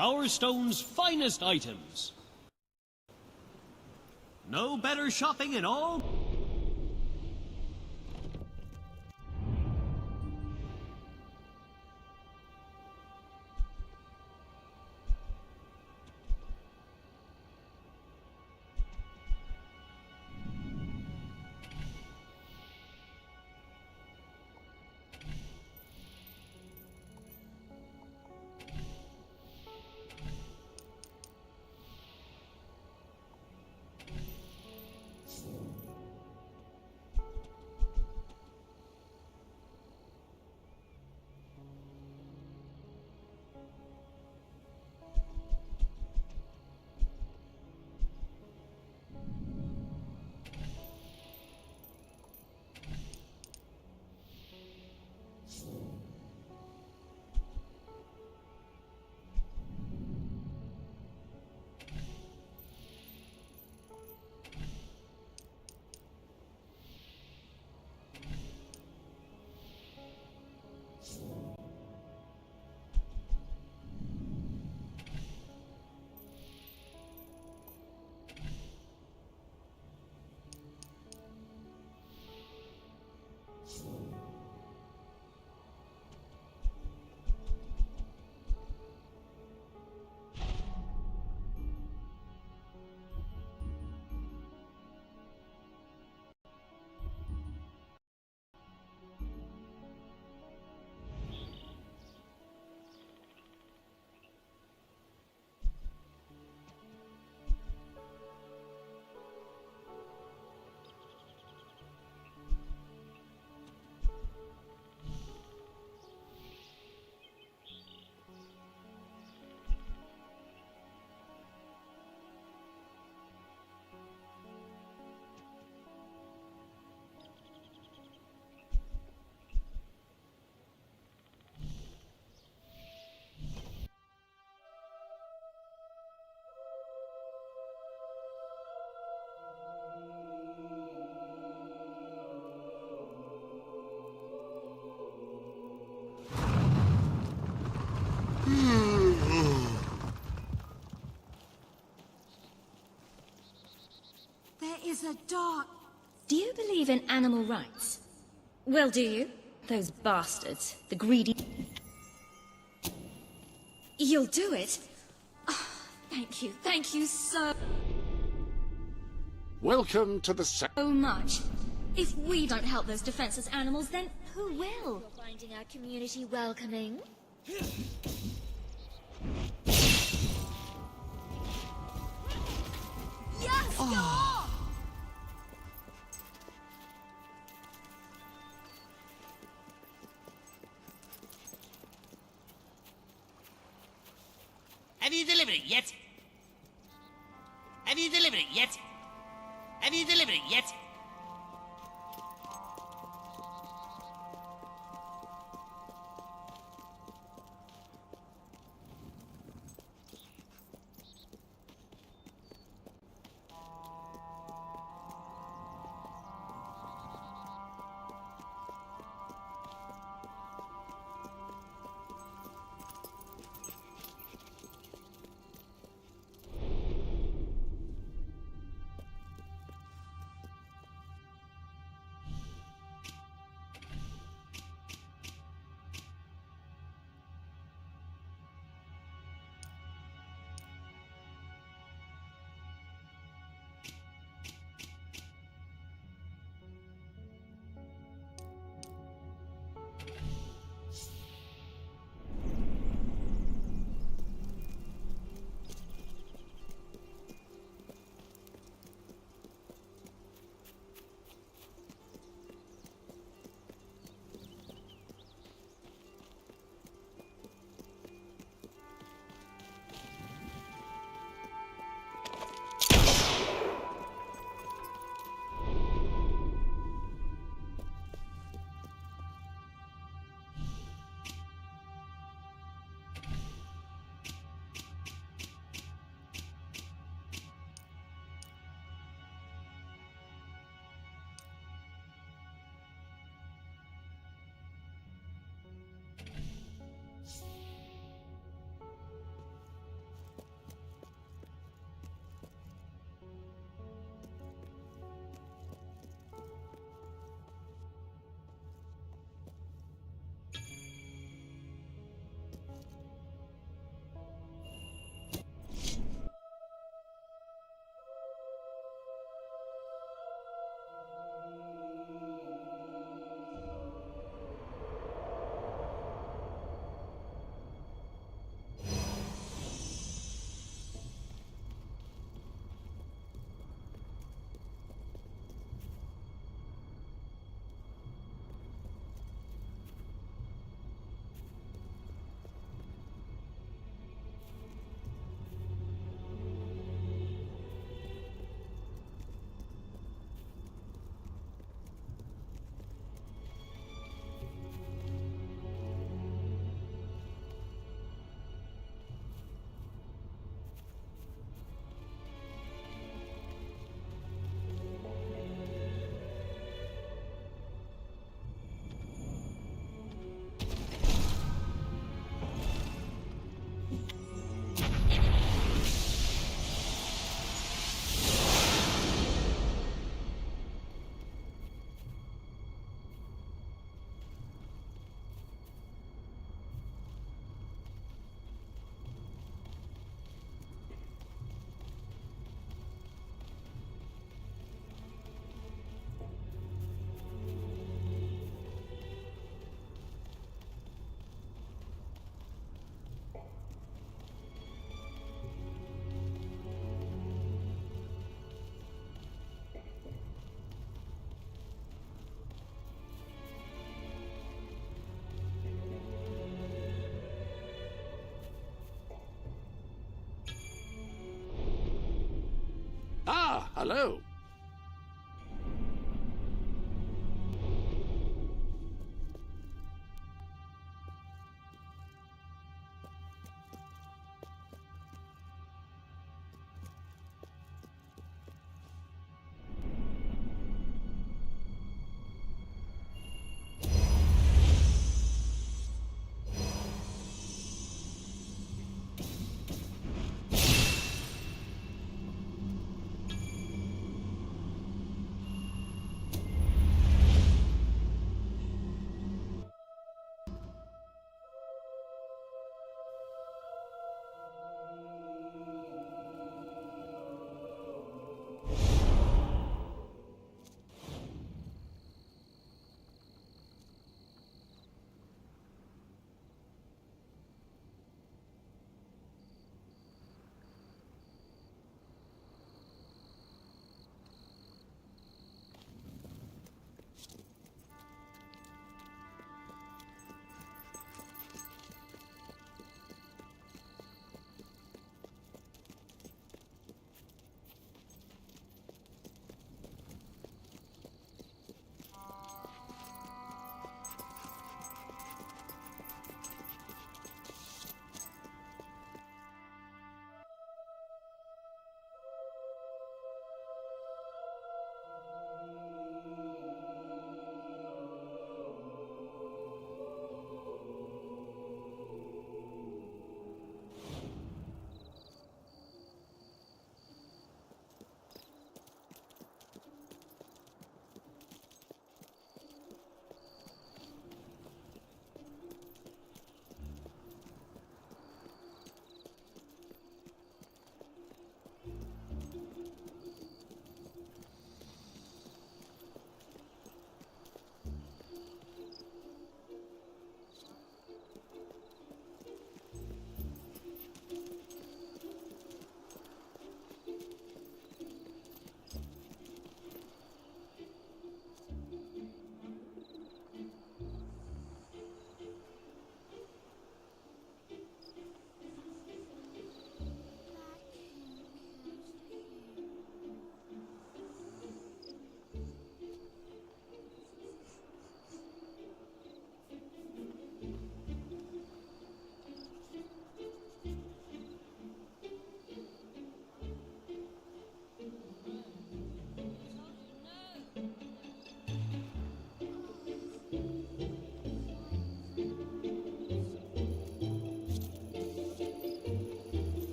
Bowerstone's finest items. No better shopping in all... There is a dark... Do you believe in animal rights? Well, do you? Those bastards, the greedy... You'll do it? Oh, thank you so Welcome to the much. If we don't help those defenseless animals, then who will? You're finding our community welcoming? Yes! Oh. Have you delivered it yet? Have you delivered it yet? Have you delivered it yet? Ah, hello.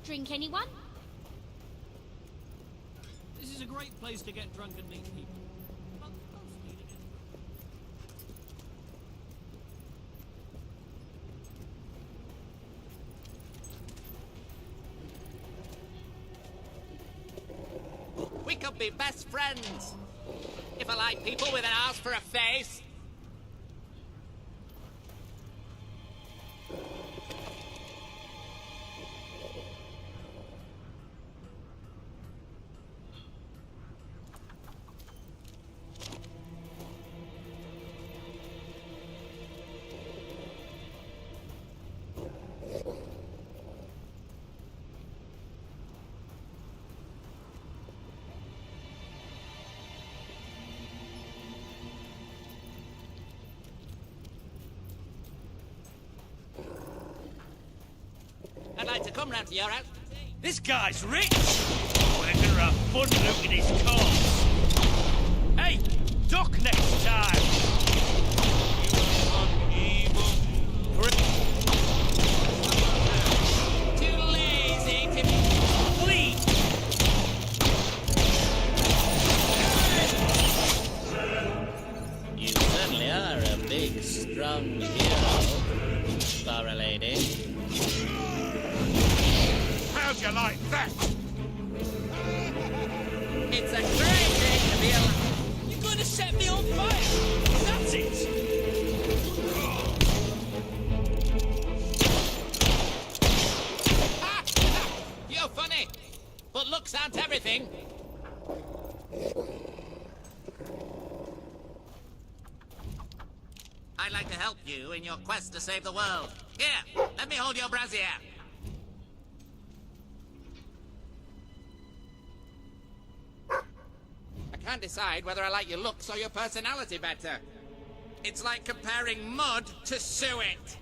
Drink, anyone? This is a great place to get drunk and meet people. But most need it. We could be best friends. If I like people with an ass for a face. I'd like to come round to your house. This guy's rich! We're gonna have fun looting his cars. Hey, duck next time! Too lazy to be... Please! You certainly are a big, strong hero, for a lady. How'd you like that? It's a great day to be alive. You're gonna set me on fire! That's it! Ha! You're funny, but looks aren't everything. I'd like to help you in your quest to save the world. Here, let me hold your brassiere. I can't decide whether I like your looks or your personality better. It's like comparing mud to suet.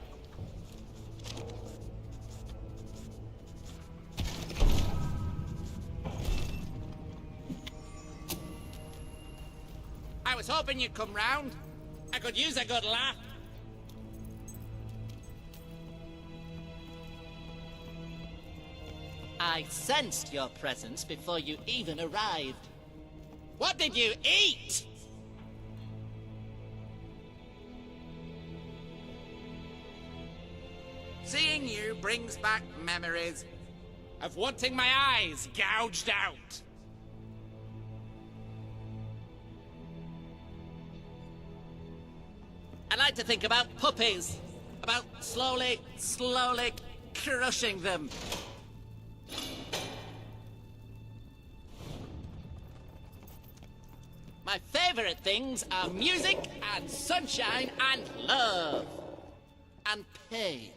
I was hoping you'd come round. I could use a good laugh. I sensed your presence before you even arrived. What did you eat? Seeing you brings back memories of wanting my eyes gouged out. I like to think about puppies, about slowly crushing them. My favorite things are music and sunshine and love and pain.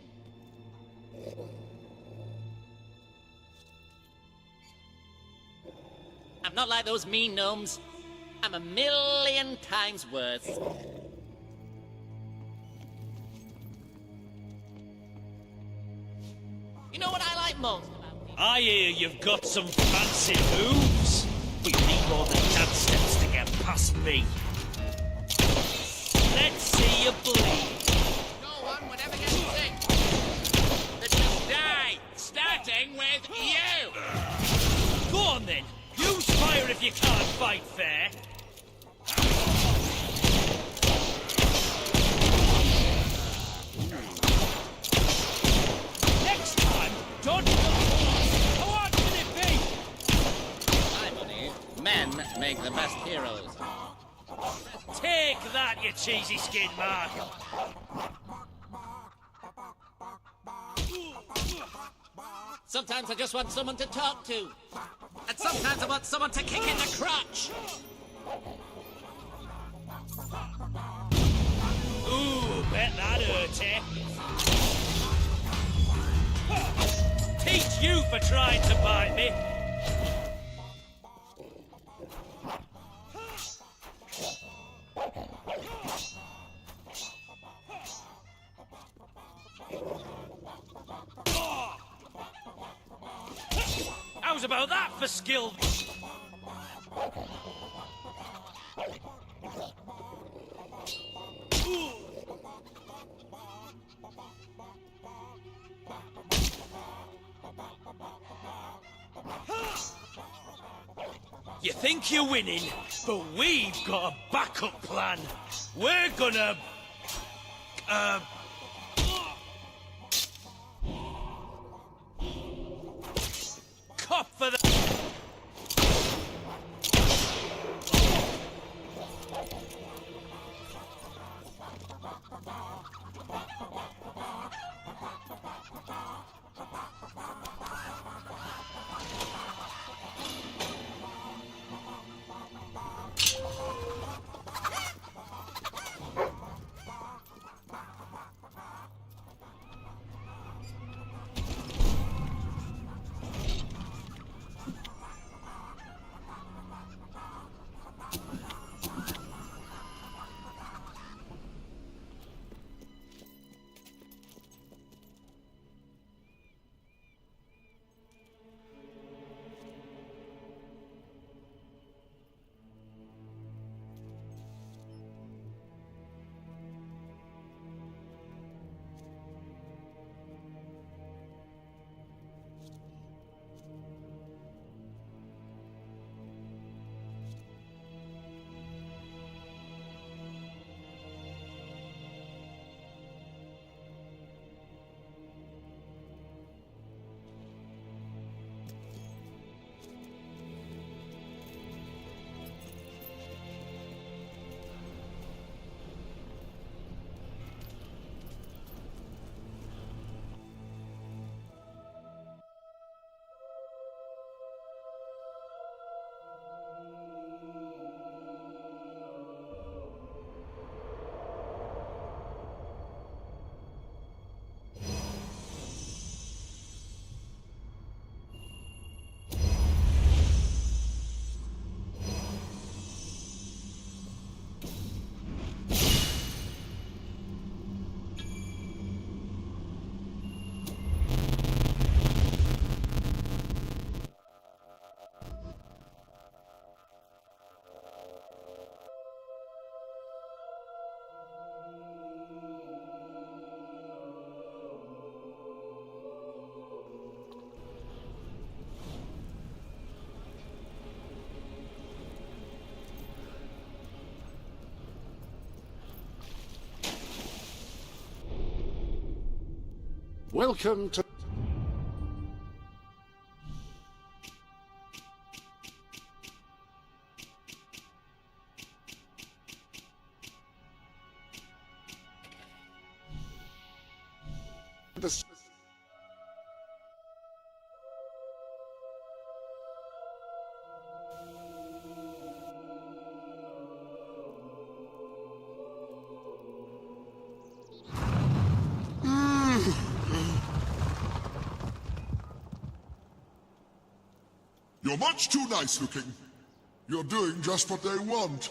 I'm not like those mean gnomes. I'm a million times worse. You know what I like most about people? I hear you've got some fancy moves. But you need more than dance steps to get past me. Let's see you bleed. No one would ever get sick. They just die, starting with you. Go on then. Use fire if you can't fight fair. Next time, dodge the bullets. How hard can it be? I believe men make the best heroes. Take that, you cheesy skin man. Sometimes I just want someone to talk to. And sometimes I want someone to kick in the crotch. Ooh, bet that hurt, eh? Teach you for trying to bite me. How's about that for skill? You think you're winning, but we've got a backup plan. We're gonna... cop for the... Welcome to... the... You're much too nice looking. You're doing just what they want.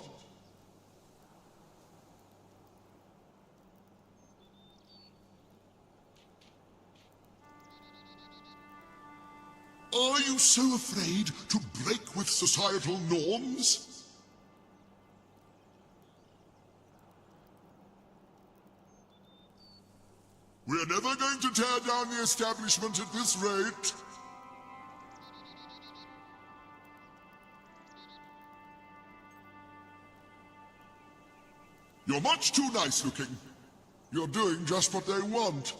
Are you so afraid to break with societal norms? We're never going to tear down the establishment at this rate. You're much too nice looking. You're doing just what they want.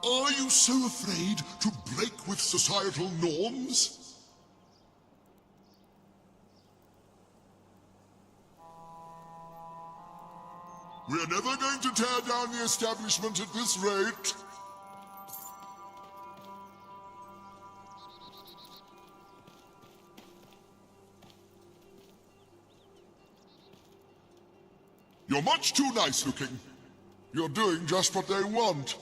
Are you so afraid to break with societal norms? We're never going to tear down the establishment at this rate. You're much too nice looking. You're doing just what they want.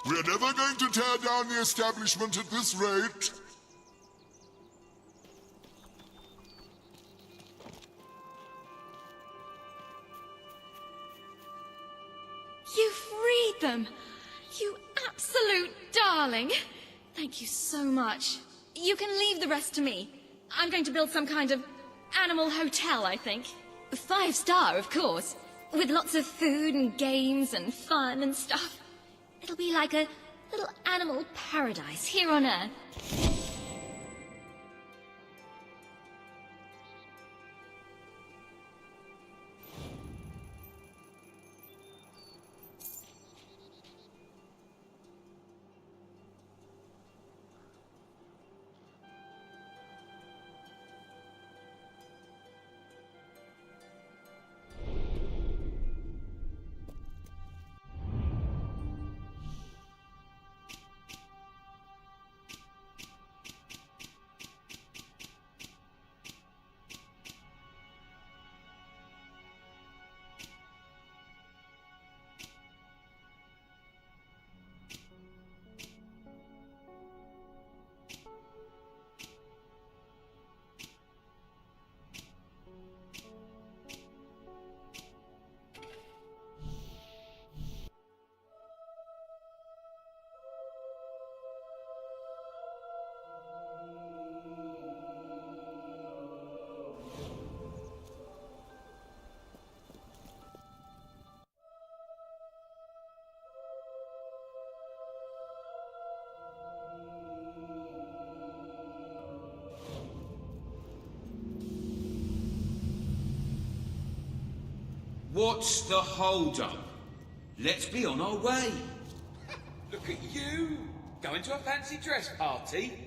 We're never going to tear down the establishment at this rate. darling. Thank you so much. You can leave the rest to me. I'm going to build some kind of animal hotel, I think. 5-star, of course. With lots of food and games and fun and stuff. It'll be like a little animal paradise here on Earth. What's the hold-up? Let's be on our way. Look at you! Going to a fancy dress party?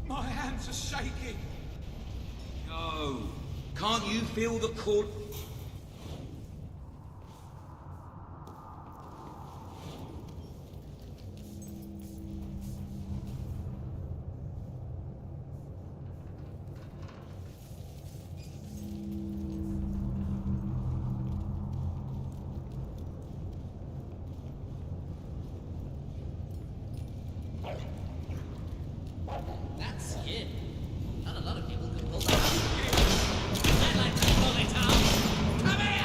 My hands are shaking. No. Can't you feel the cord? That's skin. Not a lot of people can pull that off. I'd like to pull it off. Come here!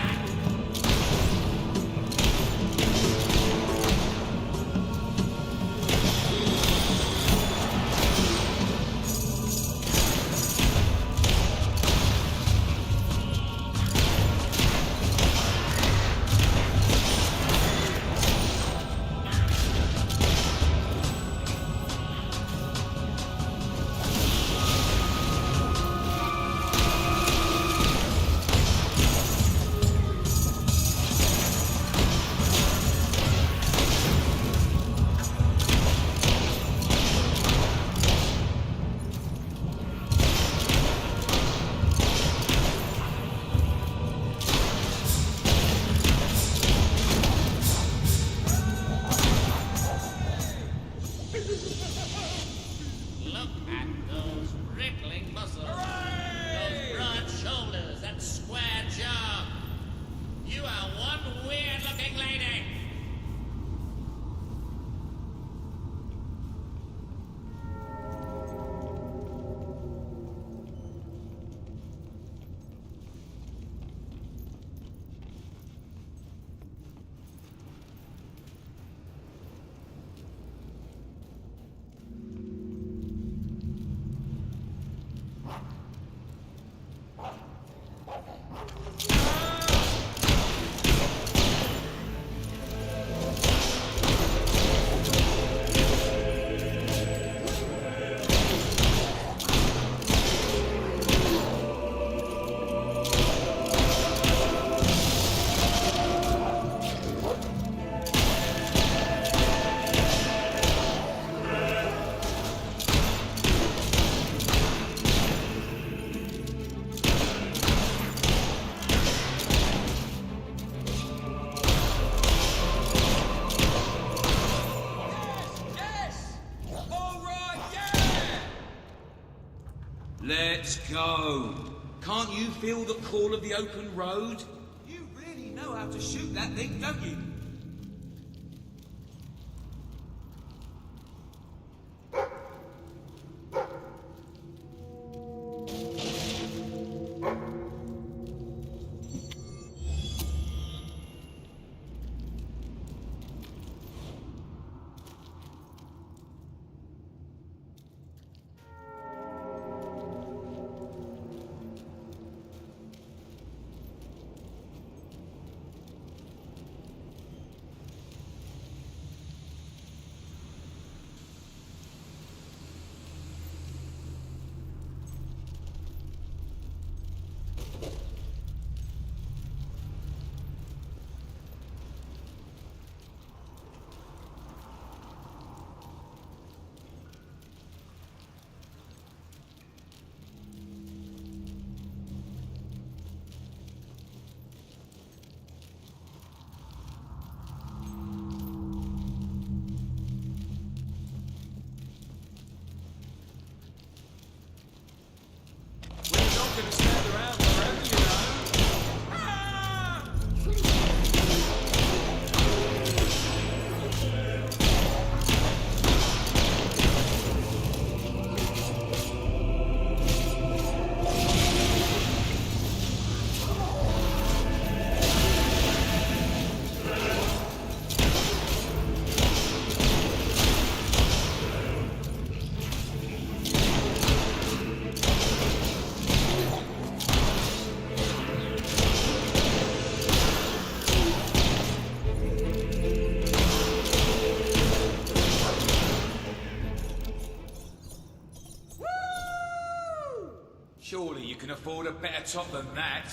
Look at those rippling muscles, those broad shoulders, that square jaw. You are one weird-looking lady. Let's go. Can't you feel the call of the open road? You really know how to shoot that thing, don't you? We're not going to stand around forever, you know. Ah! Surely you can afford a better top than that.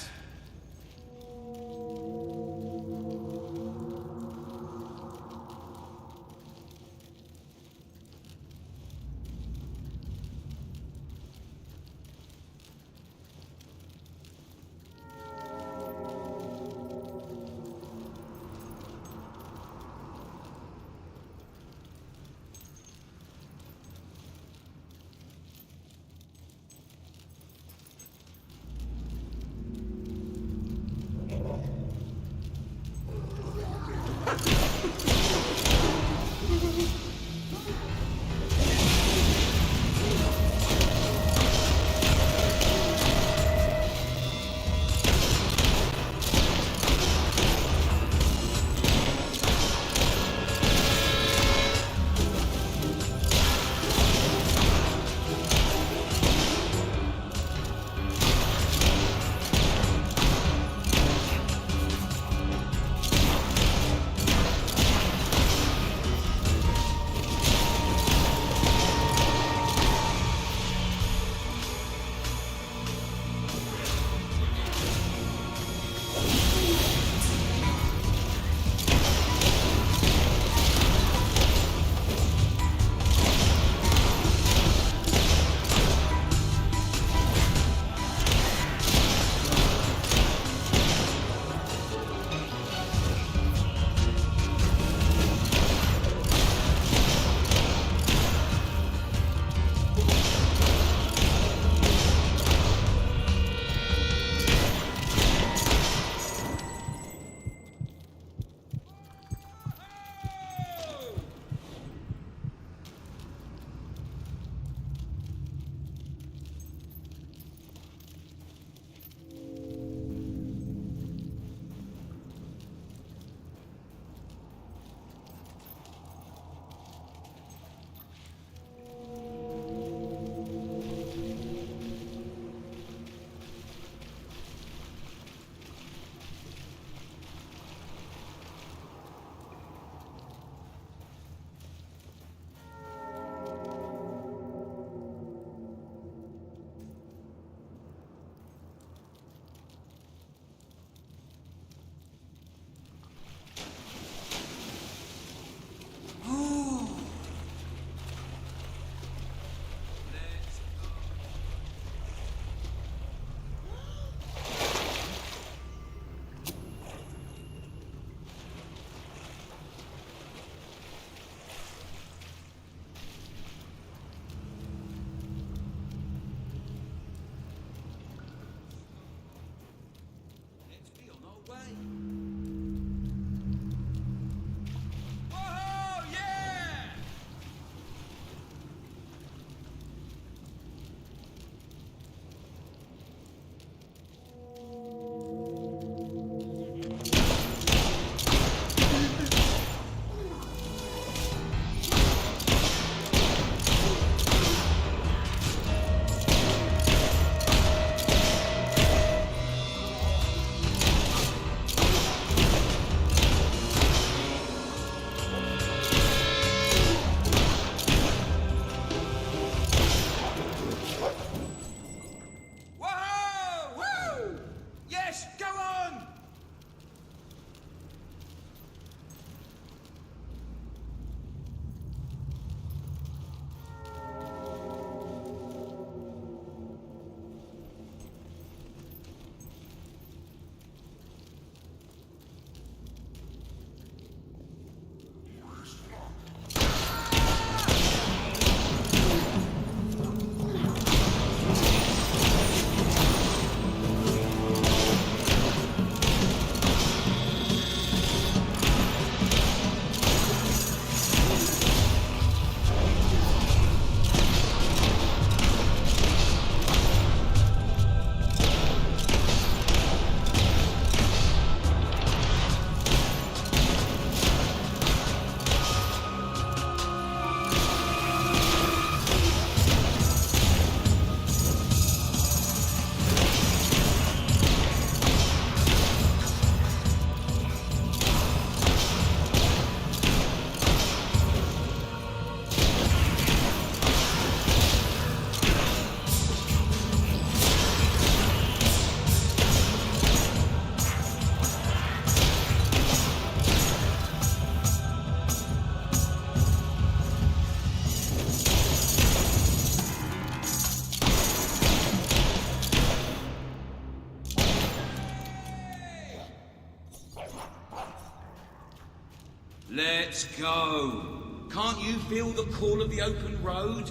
Let's go. Can't you feel the call of the open road?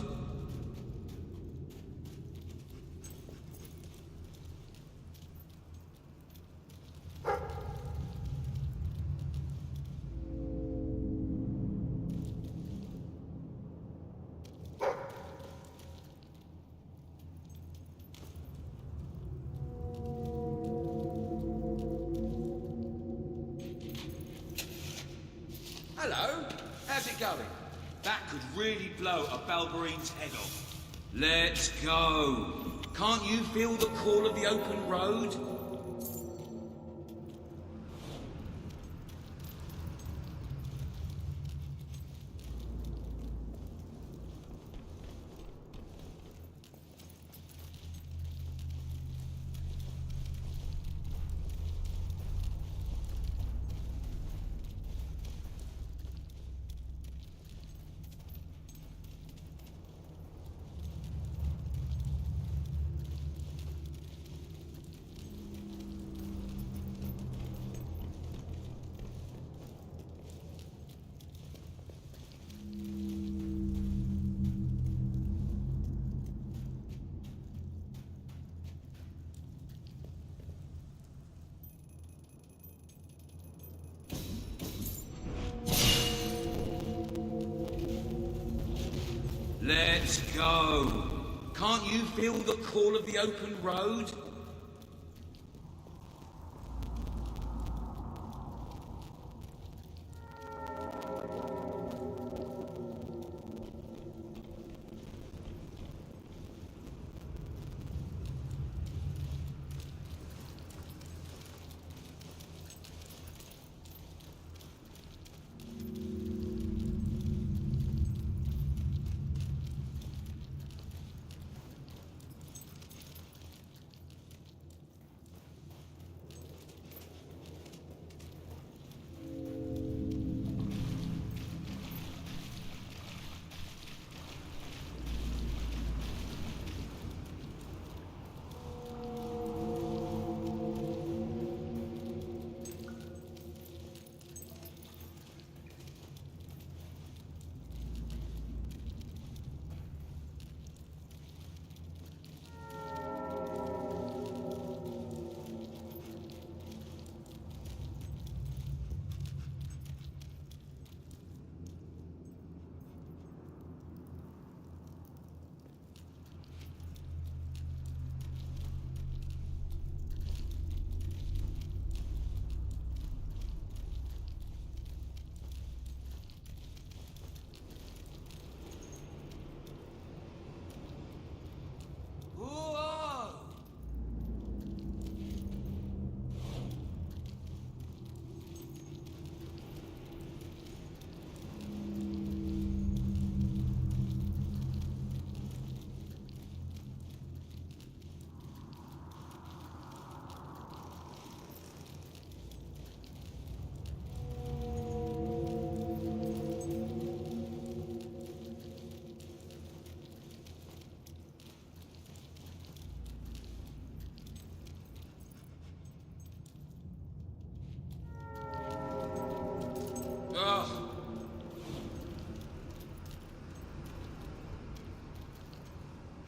Hello. How's it going? That could really blow a Balberine's head off. Let's go. Can't you feel the call of the open road? Let's go. Can't you feel the call of the open road?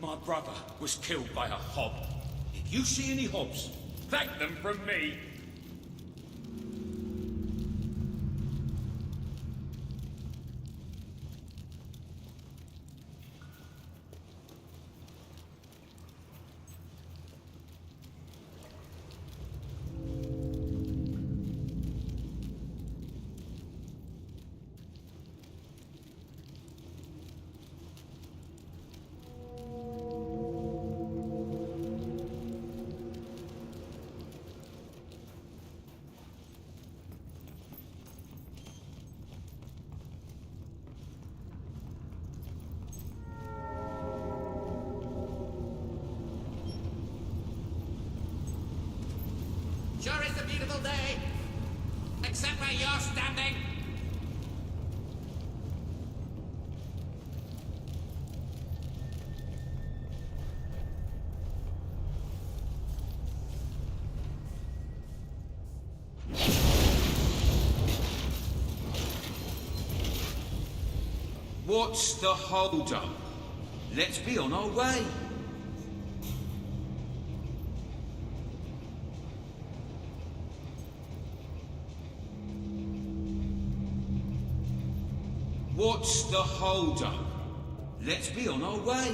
My brother was killed by a hob. If you see any hobs, thank them from me. Sure is a beautiful day. Except where you're standing. What's the hold-up? Let's be on our way. What's the hold-up? Let's be on our way.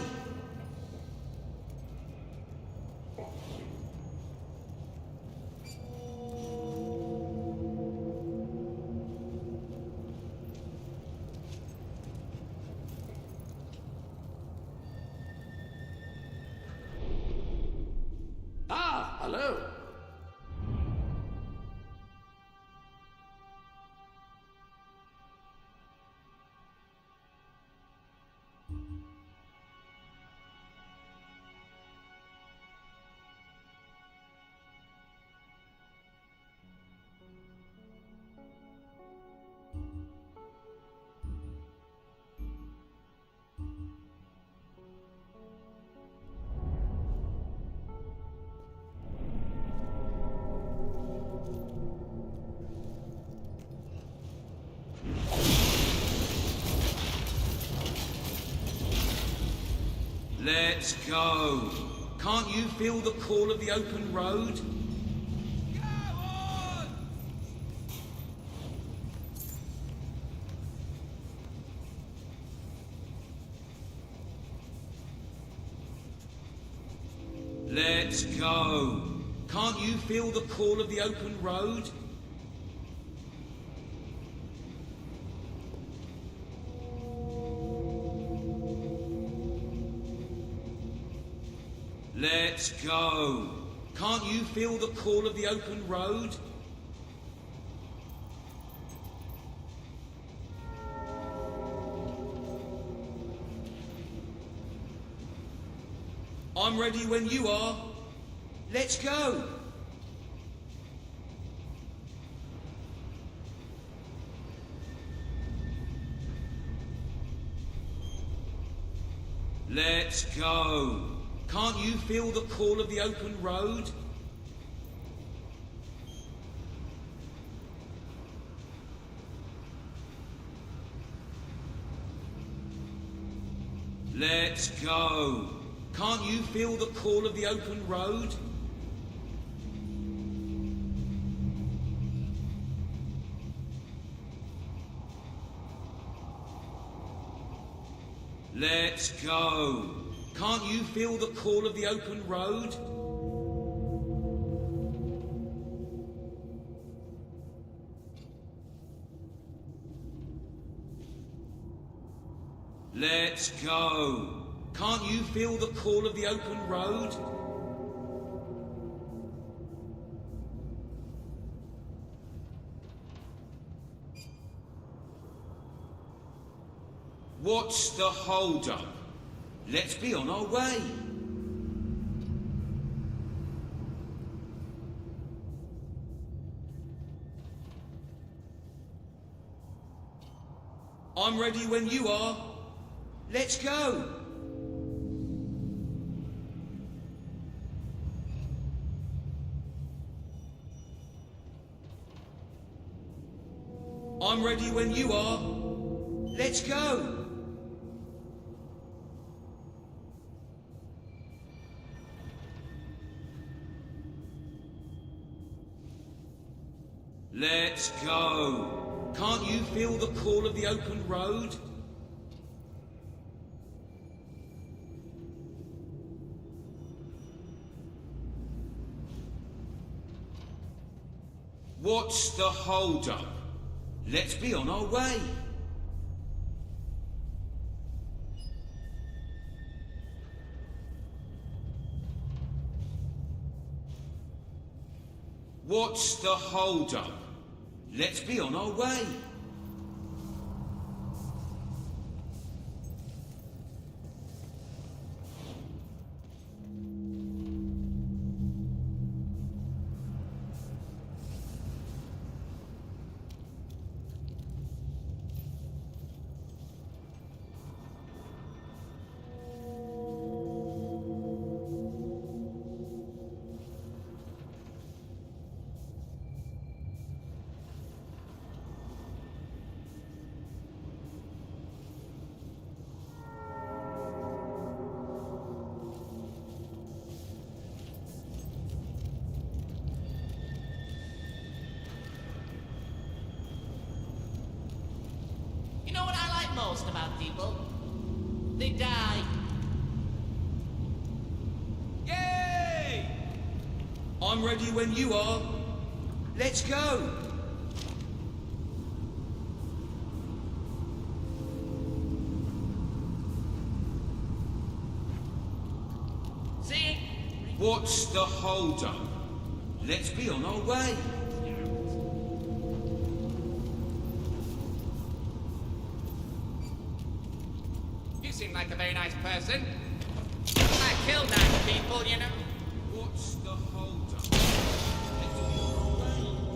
Ah, hello. Let's go. Can't you feel the call of the open road? Let's go. Can't you feel the call of the open road? Let's go. Can't you feel the call of the open road? I'm ready when you are. Let's go. Let's go. Can't you feel the call of the open road? Let's go. Can't you feel the call of the open road? Let's go. Can't you feel the call of the open road? Let's go. Can't you feel the call of the open road? What's the hold-up? Let's be on our way. I'm ready when you are. Let's go. I'm ready when you are. Let's go. Let's go. Can't you feel the call of the open road? What's the hold-up? Let's be on our way. What's the hold-up? Let's be on our way. They die. Yay! I'm ready when you are. Let's go. See? What's the hold-up? Let's be on our way. You seem like a very nice person. I kill nice people, you know. What's the hold-up? Let's be on our way.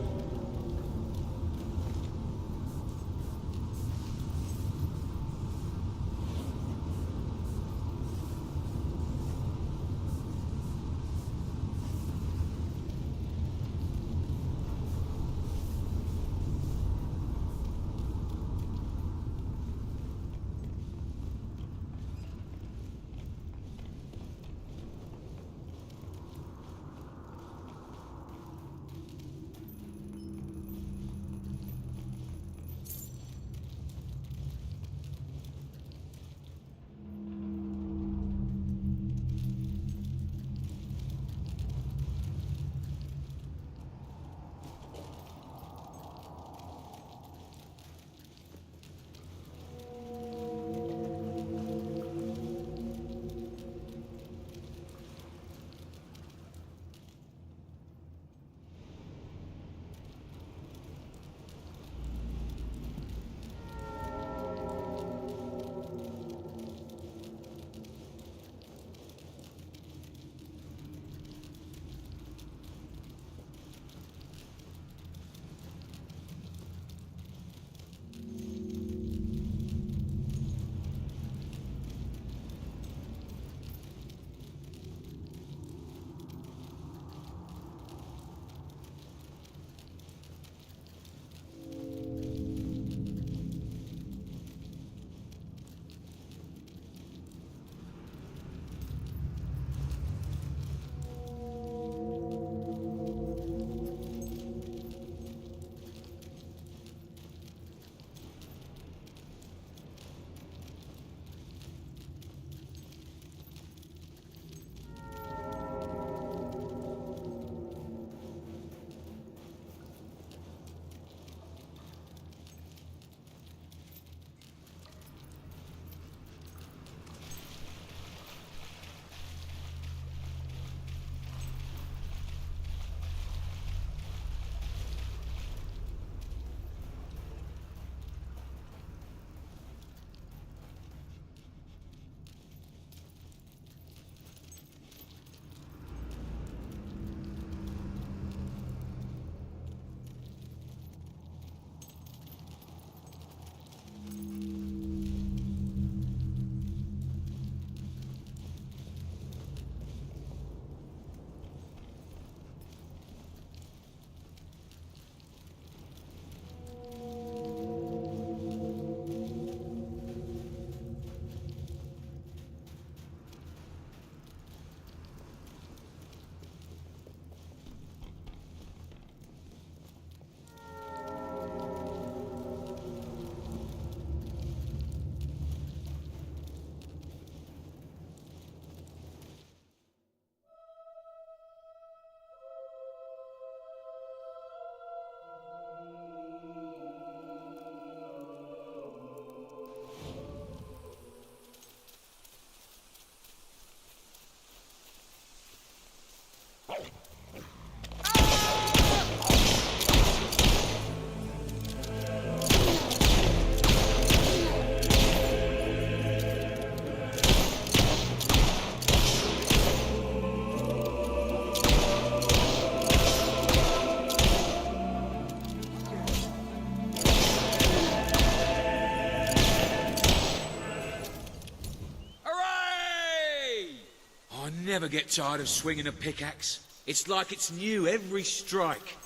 never get tired of swinging a pickaxe. It's like it's new every strike.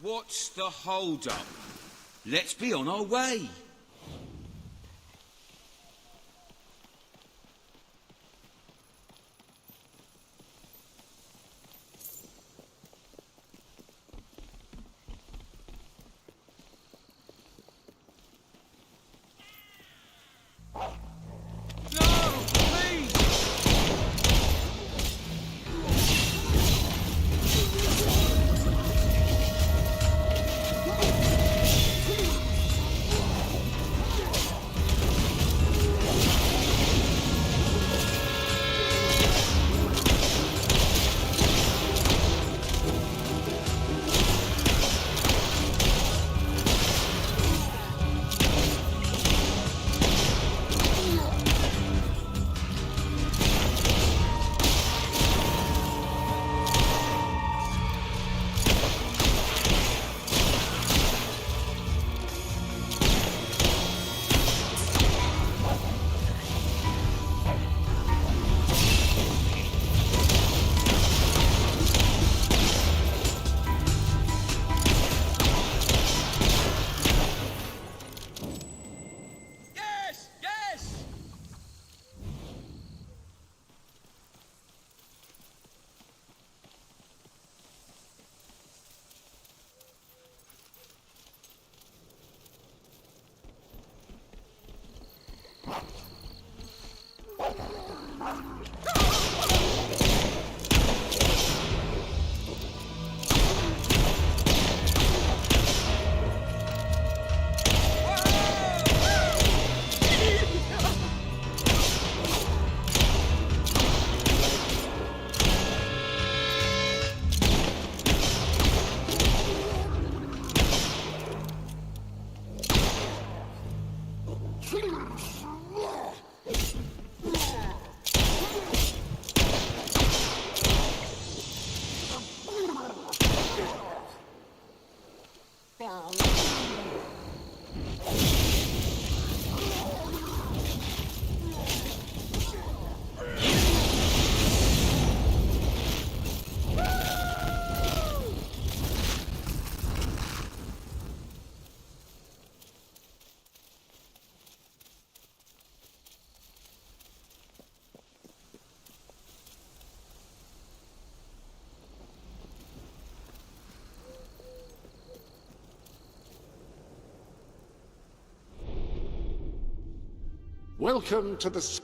What's the hold-up? Let's be on our way. Welcome to the...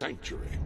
Sanctuary.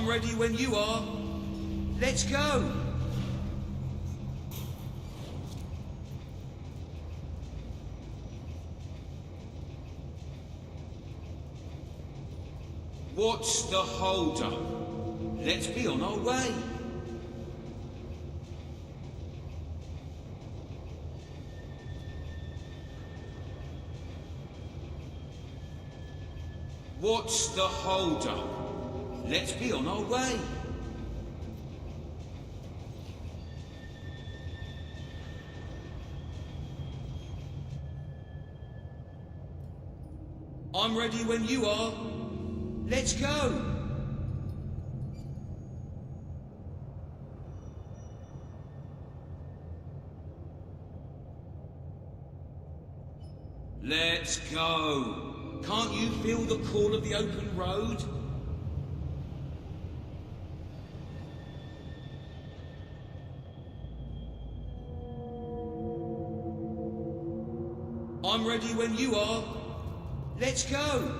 ready when you are. Let's go. What's the hold-up? Let's be on our way. What's the hold-up? Let's be on our way. I'm ready when you are. Let's go. Let's go. Can't you feel the call of the open road? I'm ready when you are. Let's go.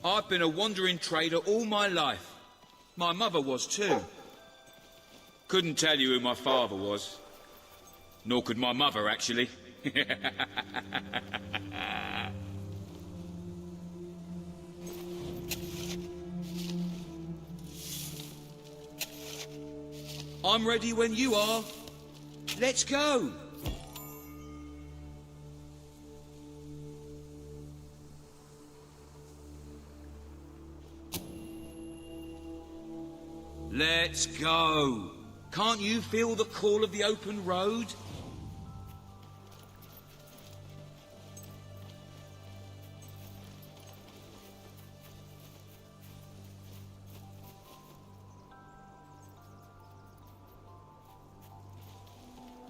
I've been a wandering trader all my life. My mother was too. Couldn't tell you who my father was. Nor could my mother, actually. I'm ready when you are. Let's go. Let's go. Can't you feel the call of the open road?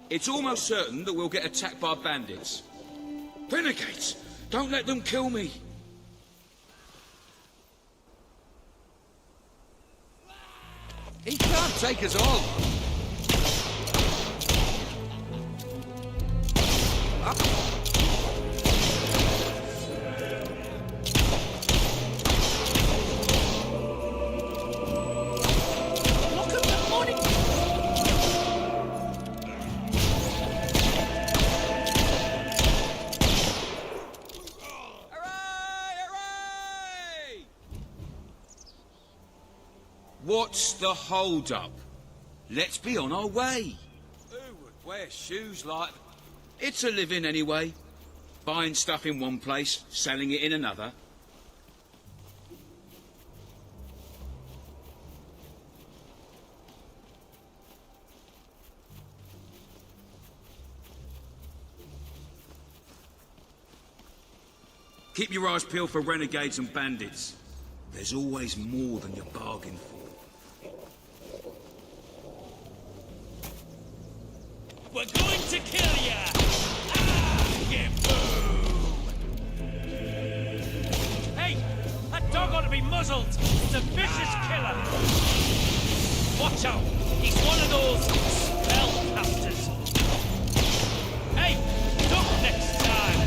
It's almost certain that we'll get attacked by bandits. Renegades! Don't let them kill me! He can't take us all. Look at the money! What's the hold-up? Let's be on our way. Who would wear shoes like... It's a living anyway. Buying stuff in one place, selling it in another. Keep your eyes peeled for renegades and bandits. There's always more than you bargained for. We're going to kill ya! Ah, you boo! Hey, that dog ought to be muzzled. It's a vicious killer. Watch out, he's one of those spellcasters. Hey, duck next time.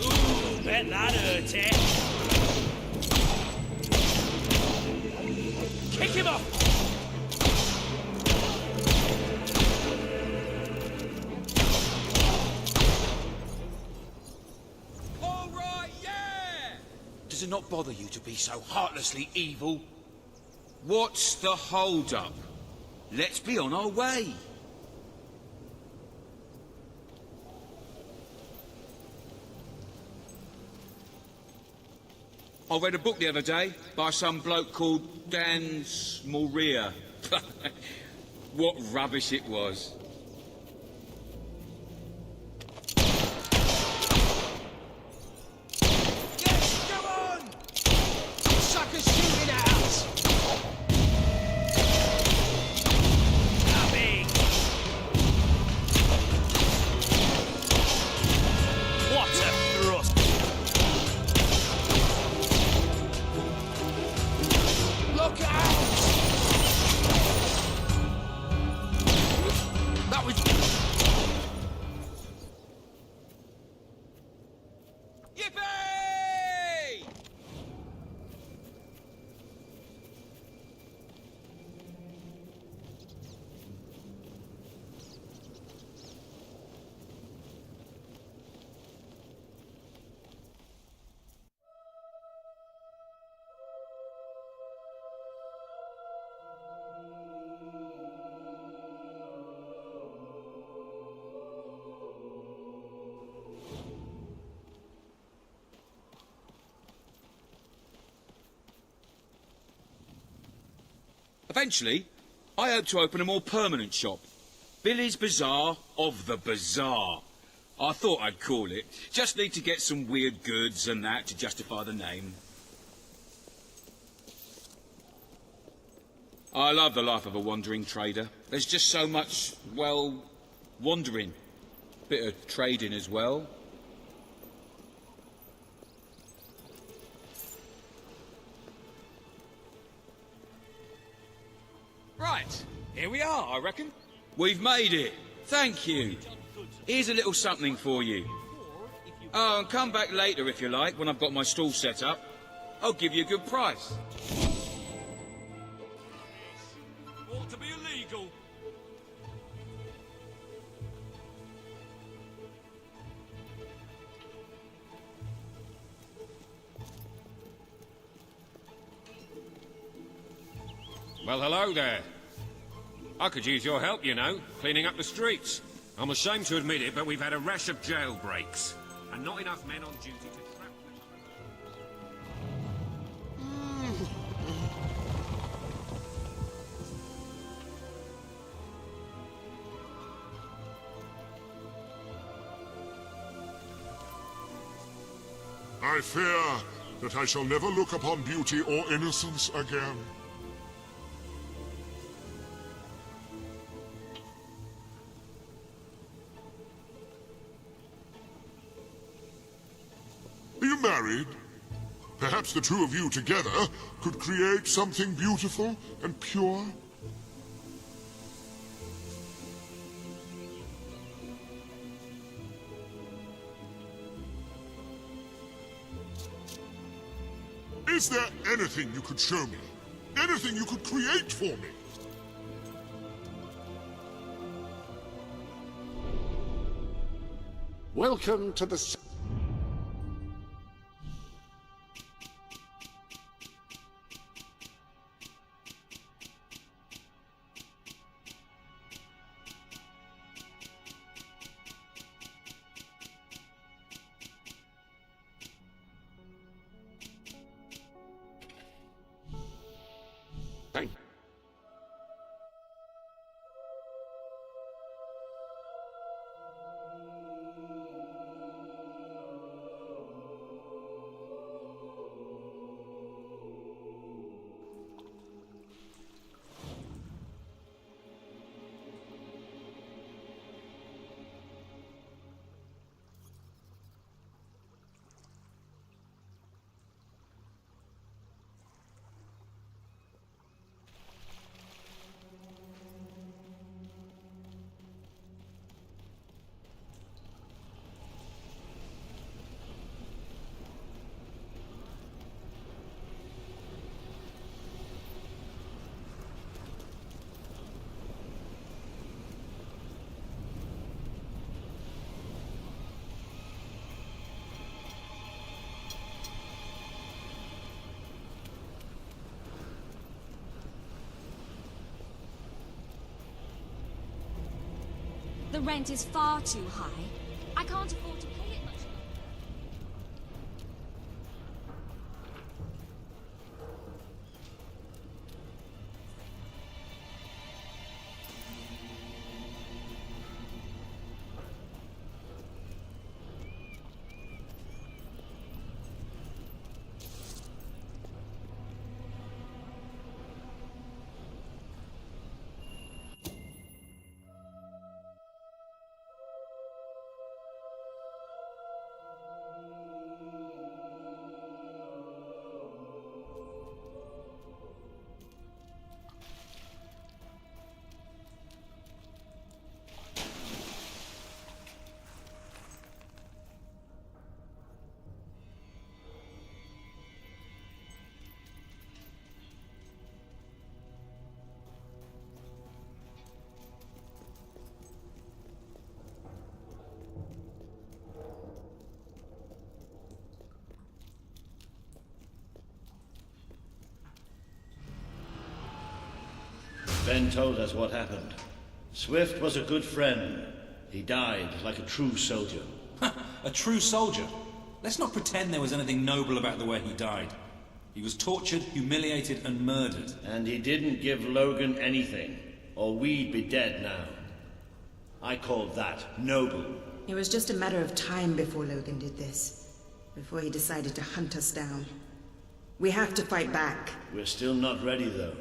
Ooh, bet that hurt, eh? Kick him off! does it not bother you to be so heartlessly evil? What's the hold-up? Let's be on our way. I read a book the other day by some bloke called Dan Smallrea. What rubbish it was. Yes, go on! Suckers shooting at us! Coming! What a thrust! Look out! That was... Yippee! Eventually, I hope to open a more permanent shop. Billy's Bazaar of the Bazaar. I thought I'd call it. Just need to get some weird goods and that to justify the name. I love the life of a wandering trader. There's just so much, well, wandering. Bit of trading as well. Right, here we are, I reckon. We've made it. Thank you. Here's a little something for you. Oh, and come back later if you like, when I've got my stall set up. I'll give you a good price. Ought to be illegal. Well, hello there. I could use your help, you know, cleaning up the streets. I'm ashamed to admit it, but we've had a rash of jailbreaks, and not enough men on duty to trap I fear that I shall never look upon beauty or innocence again. Are you married? Perhaps the two of you together could create something beautiful and pure? Is there anything you could show me? Anything you could create for me? Welcome to the... Thank The rent is far too high. I can't afford to pay it much longer. Ben told us what happened. Swift was a good friend. He died like a true soldier. A true soldier? Let's not pretend there was anything noble about the way he died. He was tortured, humiliated, and murdered. And he didn't give Logan anything, or we'd be dead now. I called that noble. It was just a matter of time before Logan did this. Before he decided to hunt us down. We have to fight back. We're still not ready, though.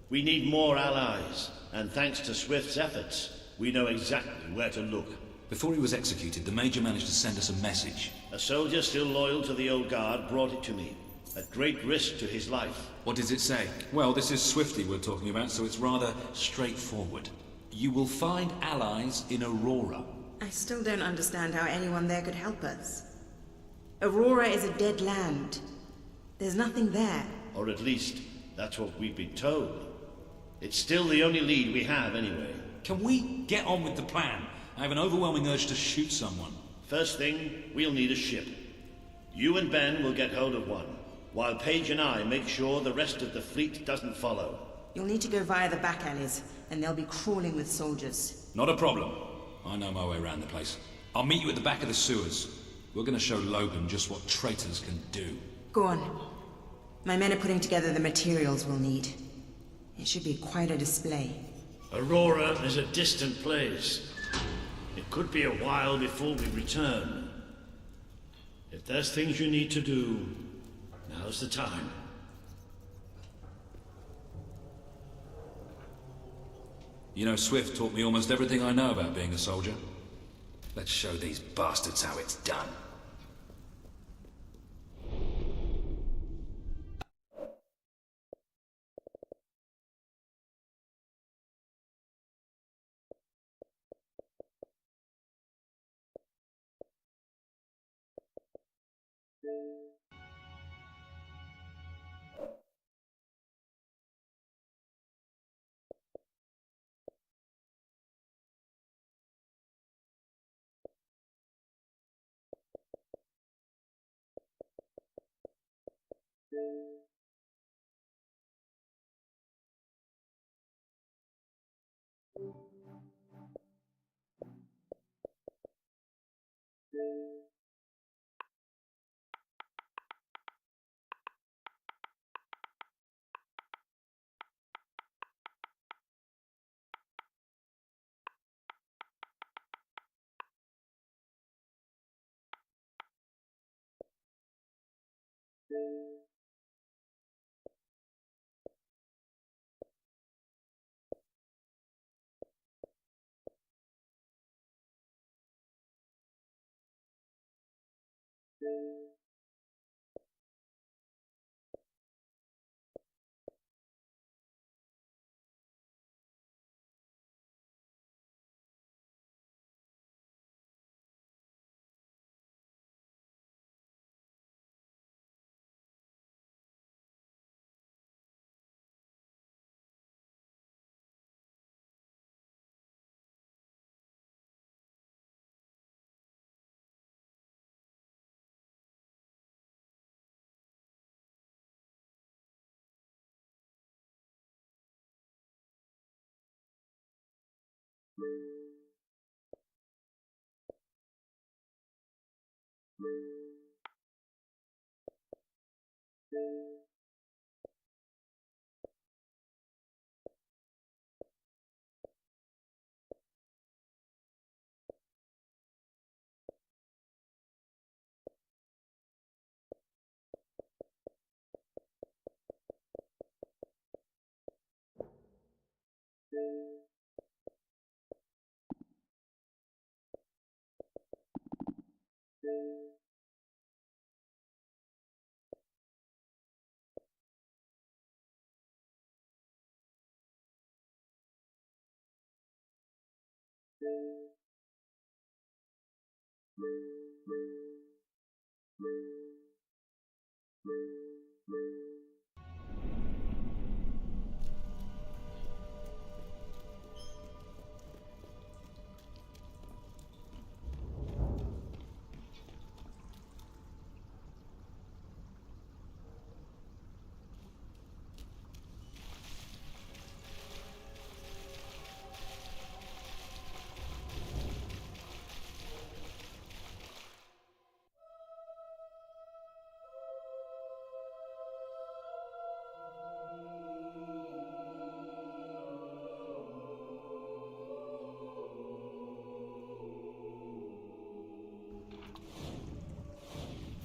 We need more allies, and thanks to Swift's efforts, we know exactly where to look. Before he was executed, the Major managed to send us a message. A soldier still loyal to the old guard brought it to me, at great risk to his life. What does it say? Well, this is Swifty we're talking about, so it's rather straightforward. You will find allies in Aurora. I still don't understand how anyone there could help us. Aurora is a dead land. There's nothing there. Or at least, that's what we've been told. It's still the only lead we have, anyway. Can we get on with the plan? I have an overwhelming urge to shoot someone. First thing, we'll need a ship. You and Ben will get hold of one, while Paige and I make sure the rest of the fleet doesn't follow. You'll need to go via the back alleys, and they'll be crawling with soldiers. Not a problem. I know my way around the place. I'll meet you at the back of the sewers. We're gonna show Logan just what traitors can do. Go on. My men are putting together the materials we'll need. It should be quite a display. Aurora is a distant place. It could be a while before we return. If there's things you need to do, now's the time. You know, Swift taught me almost everything I know about being a soldier. Let's show these bastards how it's done.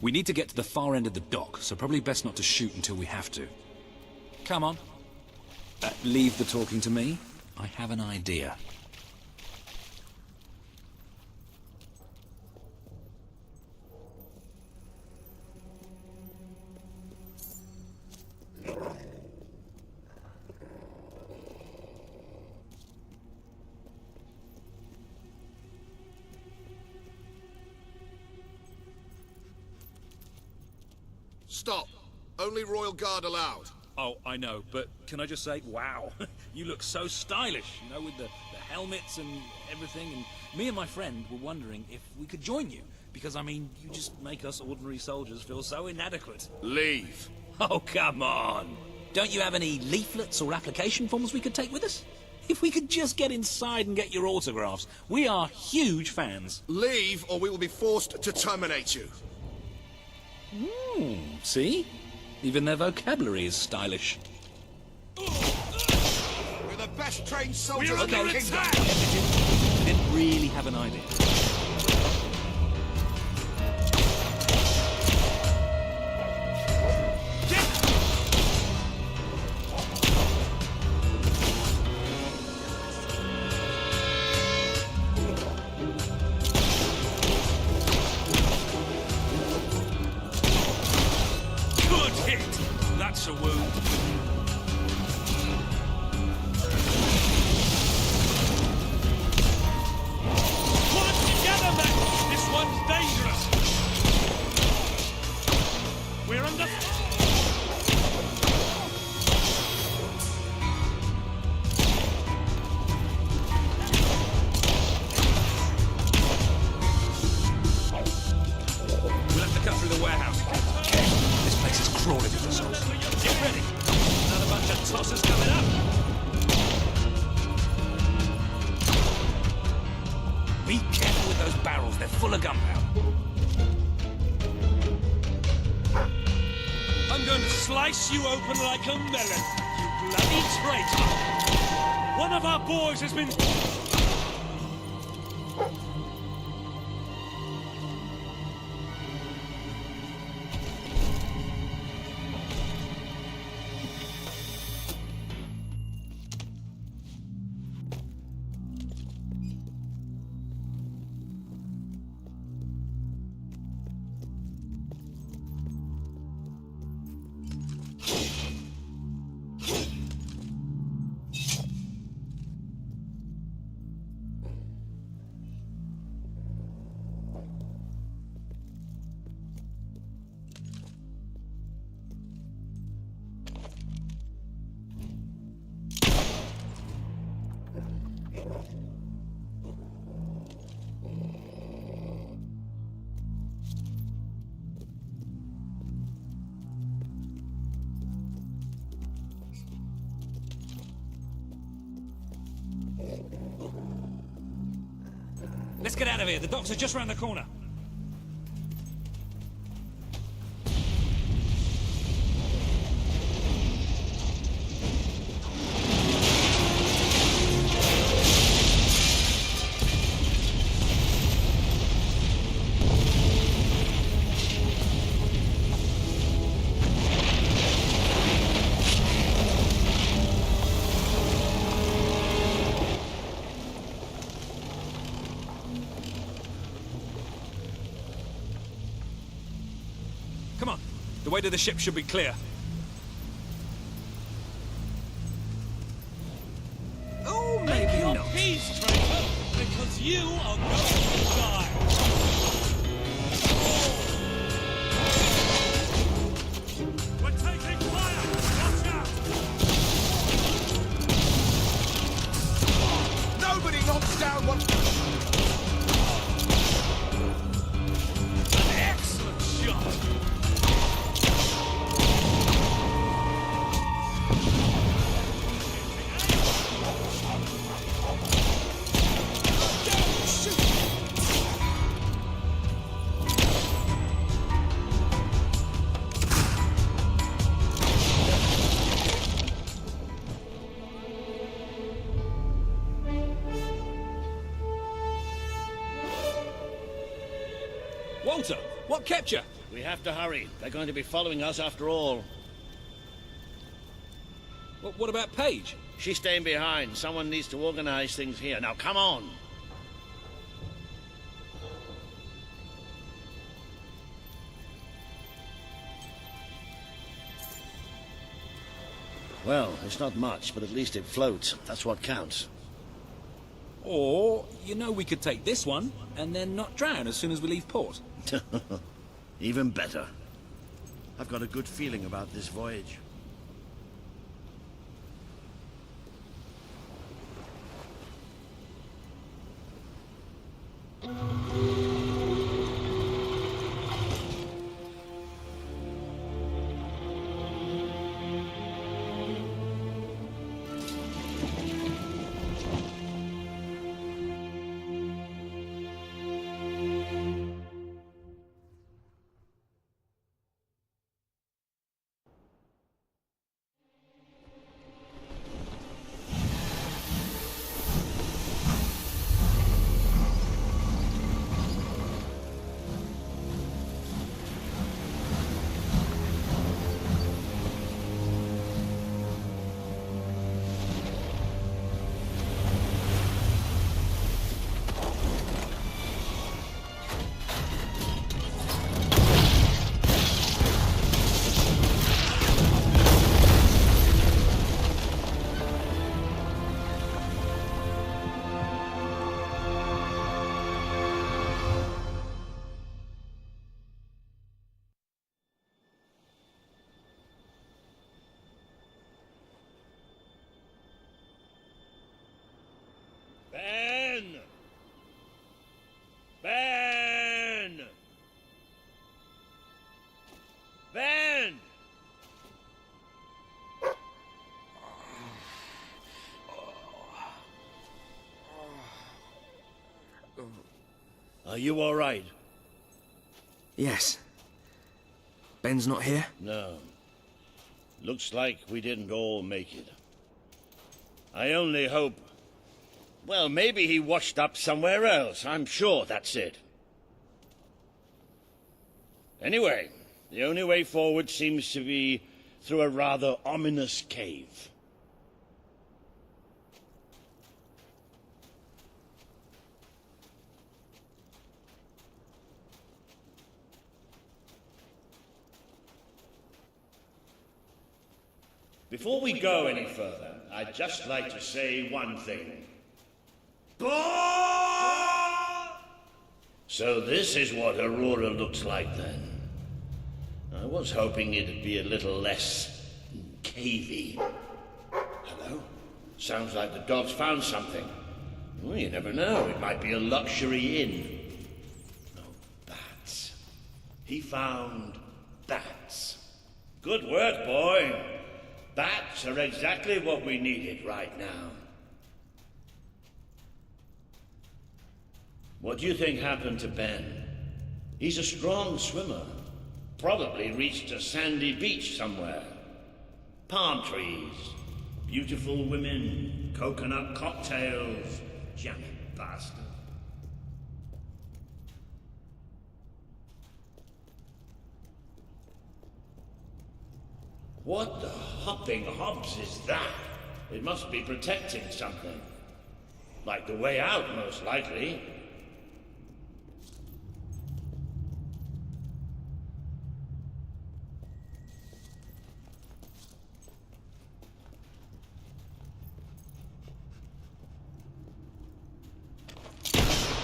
We need to get to the far end of the dock, so probably best not to shoot until we have to. Come on. Leave the talking to me. I have an idea. Stop. Only Royal Guard allowed. Oh, I know, but can I just say, wow, you look so stylish, you know, with the helmets and everything, and me and my friend were wondering if we could join you, because, I mean, you just make us ordinary soldiers feel so inadequate. Leave. Oh, come on. Don't you have any leaflets or application forms we could take with us? If we could just get inside and get your autographs. We are huge fans. Leave, or we will be forced to terminate you. See? Even their vocabulary is stylish. We're the best trained soldiers in the kingdom. We didn't really have an idea. That's a wound. Pull it together, men! This one's dangerous. We're under... We'll have to cut through the warehouse. This place is crawling with missiles. Get ready. Another bunch of tossers coming up. Be careful with those barrels. They're full of gunpowder. I'm going to slice you open like a melon, you bloody traitor. One of our boys has been... Let's get out of here. The docks are just round the corner. Come on. The way to the ship should be clear. Oh, maybe Your not. peace, traitor, because you are going to die. We're taking fire! Watch out! Nobody knocks down one. An excellent shot! Walter, what kept you? We have to hurry. They're going to be following us after all. What about Paige? She's staying behind. Someone needs to organize things here. Now, come on. Well, it's not much, but at least it floats. That's what counts. Or, we could take this one, and then not drown as soon as we leave port. Even better. I've got a good feeling about this voyage. Ben! Are you all right? Yes. Ben's not here? No. Looks like we didn't all make it. I only hope... Well, maybe he washed up somewhere else. I'm sure that's it. Anyway, the only way forward seems to be through a rather ominous cave. Before we go any further, I'd just like to say one thing. So this is what Aurora looks like then. I was hoping it'd be a little less cavey. Hello? Sounds like the dog's found something. Well, you never know. It might be a luxury inn. No, bats. He found bats. Good work, boy. Bats are exactly what we needed right now. What do you think happened to Ben? He's a strong swimmer. Probably reached a sandy beach somewhere. Palm trees, beautiful women, coconut cocktails. Janet bastard. What the hopping hobs is that? It must be protecting something. Like the way out, most likely.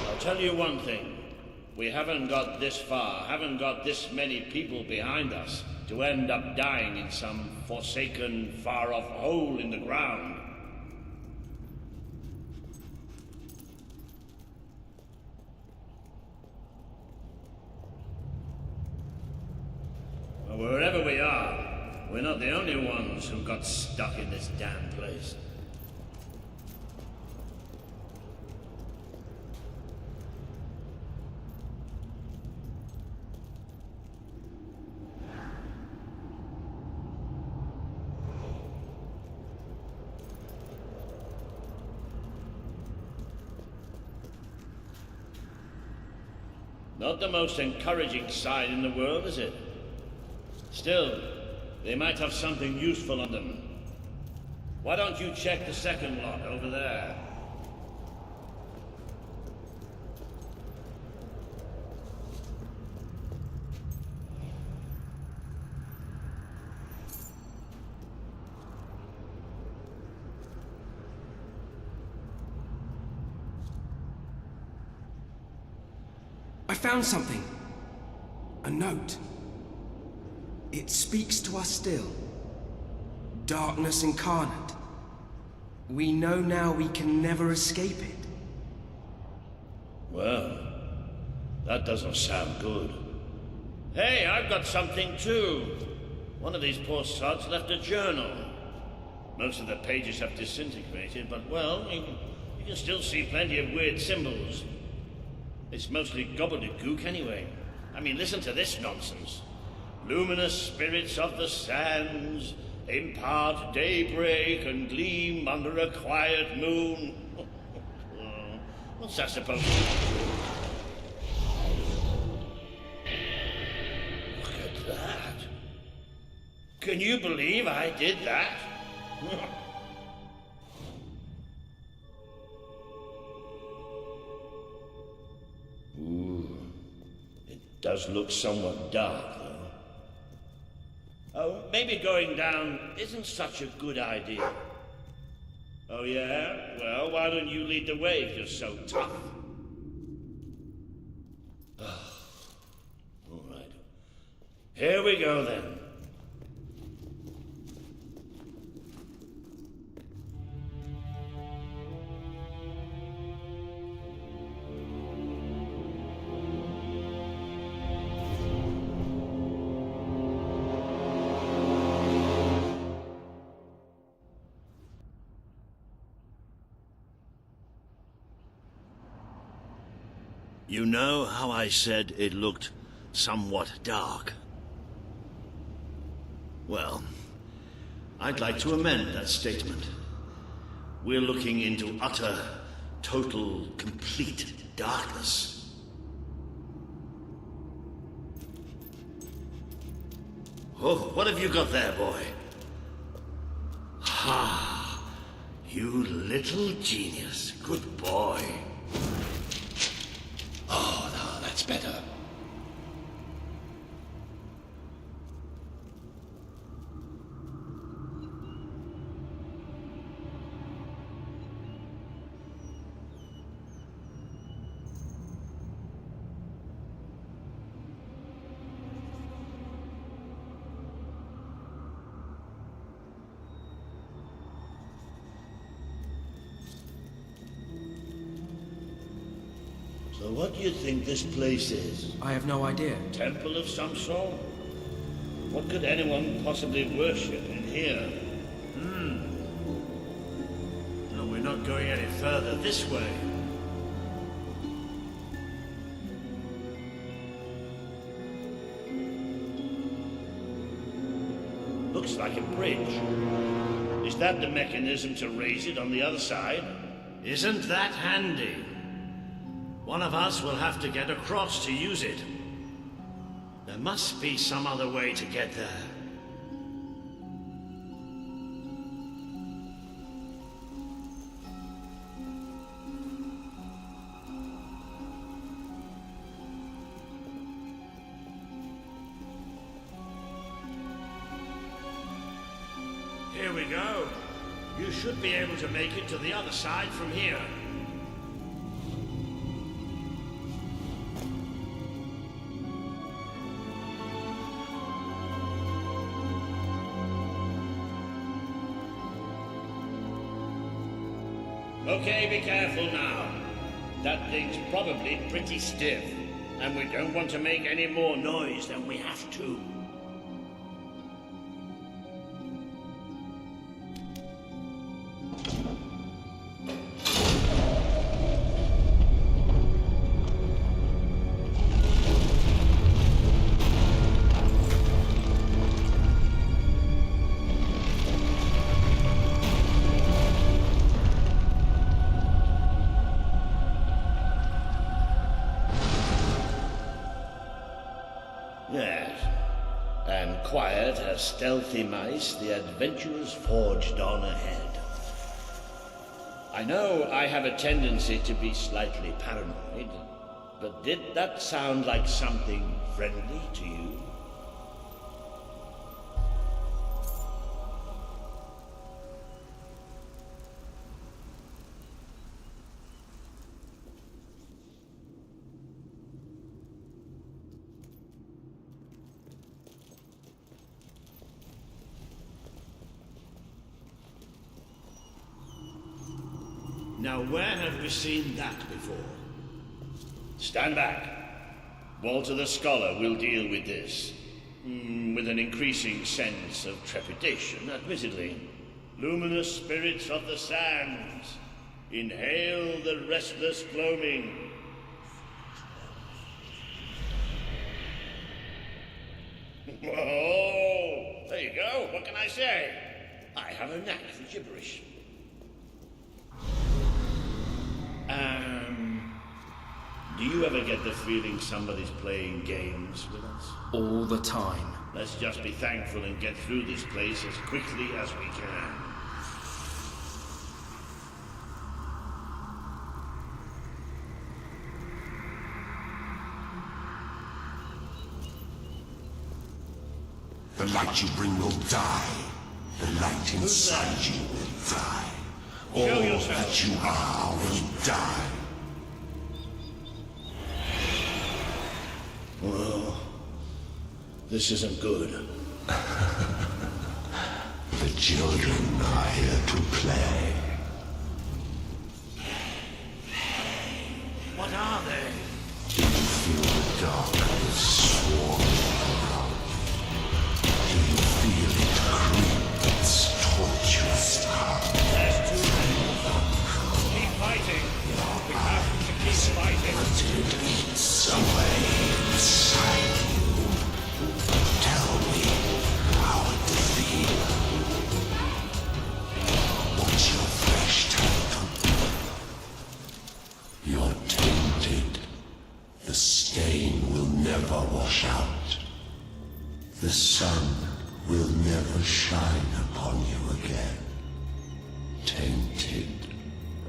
I'll tell you one thing. We haven't got this far, haven't got this many people behind us to end up dying in some forsaken, far-off hole in the ground. Well, wherever we are, we're not the only ones who got stuck in this damn place. Not the most encouraging sign in the world, is it? Still, they might have something useful on them. Why don't you check the second lot over there? I found something. A note. It speaks to us still. Darkness incarnate. We know now we can never escape it. Well, that doesn't sound good. Hey, I've got something too. One of these poor sods left a journal. Most of the pages have disintegrated, but well, you can still see plenty of weird symbols. It's mostly gobbledygook anyway. I mean, listen to this nonsense. Luminous spirits of the sands impart daybreak and gleam under a quiet moon. What's that supposed to be? Look at that. Can you believe I did that? Ooh, it does look somewhat dark, though. Oh, maybe going down isn't such a good idea. Oh, yeah? Well, why don't you lead the way if you're so tough? All right. Here we go, then. You know how I said it looked somewhat dark? Well, I'd like to amend that statement. We're looking into utter, total, complete darkness. Oh, what have you got there, boy? Ha! You little genius. Good boy. Oh, no, that's better. So what do you think this place is? I have no idea. Temple of some sort? What could anyone possibly worship in here? No, we're not going any further this way. Looks like a bridge. Is that the mechanism to raise it on the other side? Isn't that handy? One of us will have to get across to use it. There must be some other way to get there. Here we go. You should be able to make it to the other side from here. Okay, be careful now. That thing's probably pretty stiff, and we don't want to make any more noise than we have to. Yes. And quiet as stealthy mice, the adventurers forged on ahead. I know I have a tendency to be slightly paranoid, but did that sound like something friendly to you? Now, where have we seen that before? Stand back. Walter the Scholar will deal with this. With an increasing sense of trepidation, admittedly. Luminous spirits of the sands, inhale the restless gloaming. Oh, there you go. What can I say? I have a knack for gibberish. Do you ever get the feeling somebody's playing games with us? All the time. Let's just be thankful and get through this place as quickly as we can. The light you bring will die. The light inside you will die. All that you are will die. Well, this isn't good. The children are here to play. What are they? Do you feel the darkness swarming around? Do you feel it creep its torturous heart? There's too many of them. Keep fighting. We have to keep fighting. But it eats away inside you. Tell me how it feels. What's your flesh type? You're tainted. The stain will never wash out. The sun will never shine upon you again. Tainted,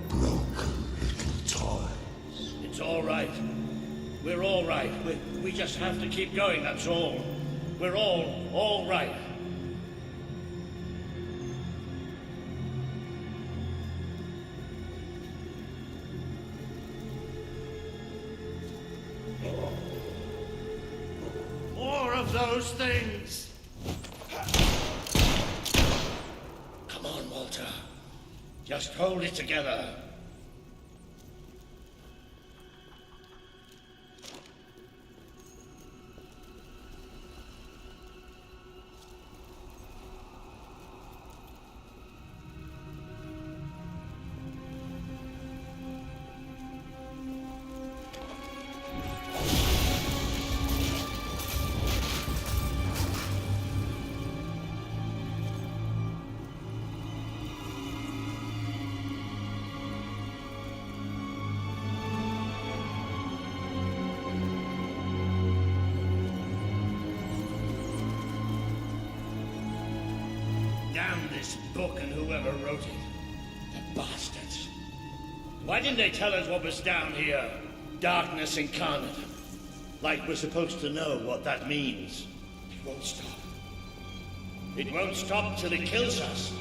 broken little toys. It's all right. We're all right. We just have to keep going, that's all. We're all right. More of those things! Come on, Walter. Just hold it together. Damn this book and whoever wrote it. The bastards. Why didn't they tell us what was down here? Darkness incarnate. Like we're supposed to know what that means. It won't stop. It won't stop till it kills us.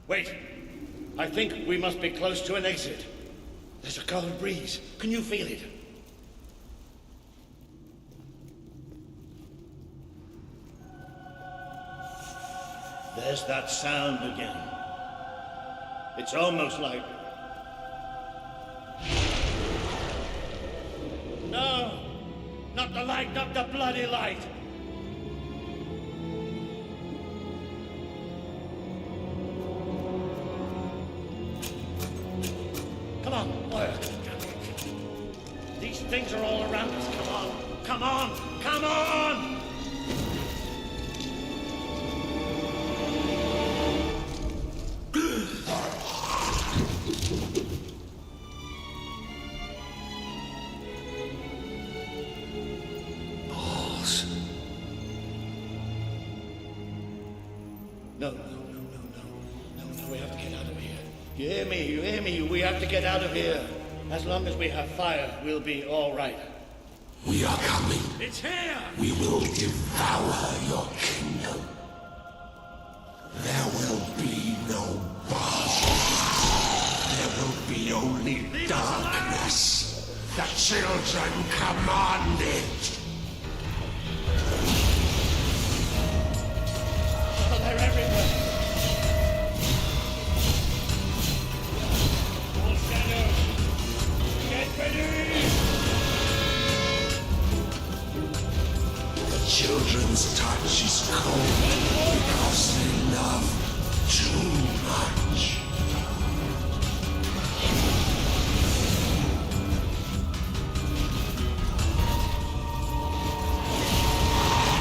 Wait. I think we must be close to an exit. There's a cold breeze. Can you feel it? There's that sound again. It's almost like... No! Not the light, not the bloody light! Come on, work. These things are all around us. Come on! Come on! Come on! Balls. No, we have to get out of here. You hear me? You hear me? We have to get out of here. As long as we have fire, we'll be all right. We are coming. It's here! We will devour your kingdom. There will be no balls. There will be only darkness. The children command it. Oh, they're everywhere. All shadows. Get ready! The children's touch is cold because they love too much.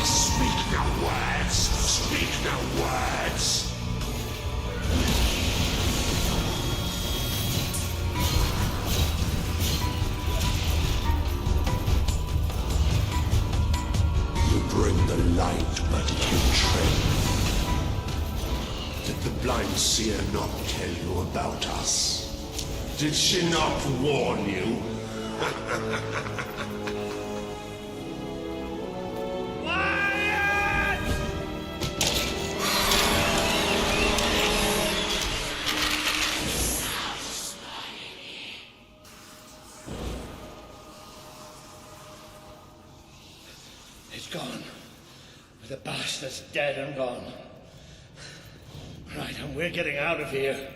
Speak no words! Speak no words! You bring the light, but you tread. Did the blind seer not tell you about us? Did she not warn you? It's gone. The bastard's dead and gone. Right, and we're getting out of here.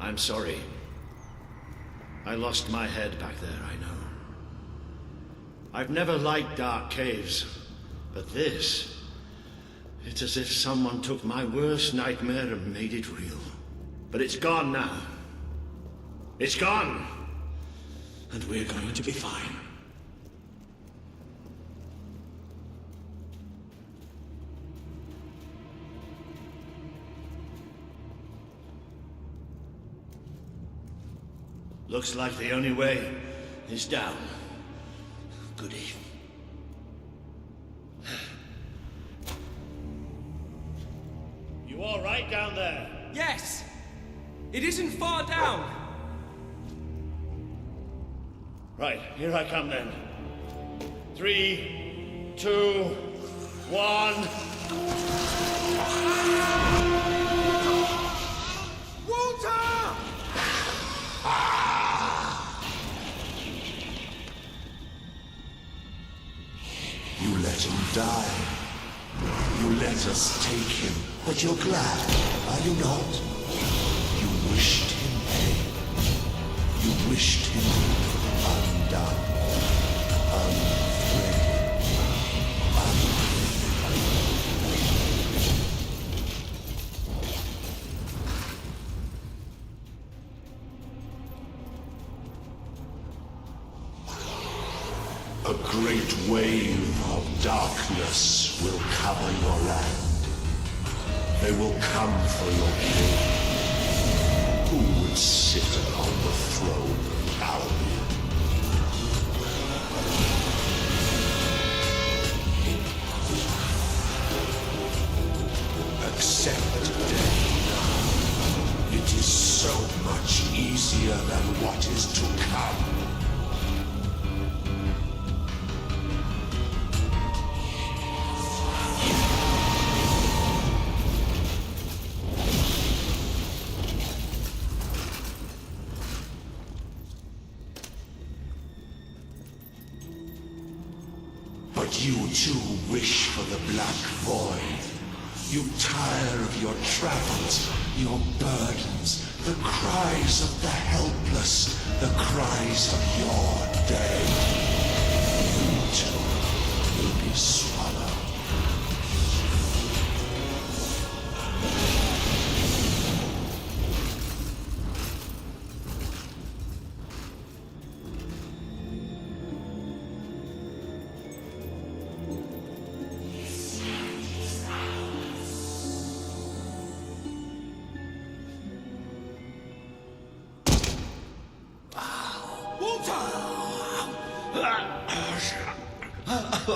I'm sorry. I lost my head back there, I know. I've never liked dark caves, but this... It's as if someone took my worst nightmare and made it real. But it's gone now. It's gone! And we're going to be fine. Looks like the only way is down. Goody. You all right down there? Yes! It isn't far down! Right, here I come then. 3, 2, 1. Walter! You let him die. You let us take him. But you're glad, are you not? You wished him pain. You wished him undone, unfriended, A great wave of darkness will cover your land. They will come for your king. Who would sit upon the throne of Albion? Accept death now. It is so much easier than what is to come. But you too wish for the Black Void. You tire of your travels, your burdens, the cries of the helpless, the cries of your day. You too will be swallowed. We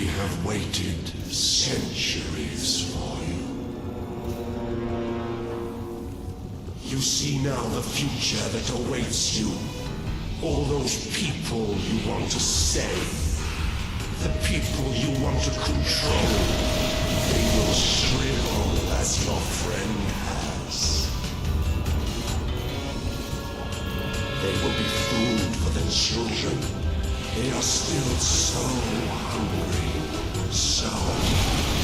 have waited centuries for you. You see now the future that awaits you. All those people you want to save. The people you want to control. They will shrivel as your friend has. They will be food for the children. They are still so hungry. So,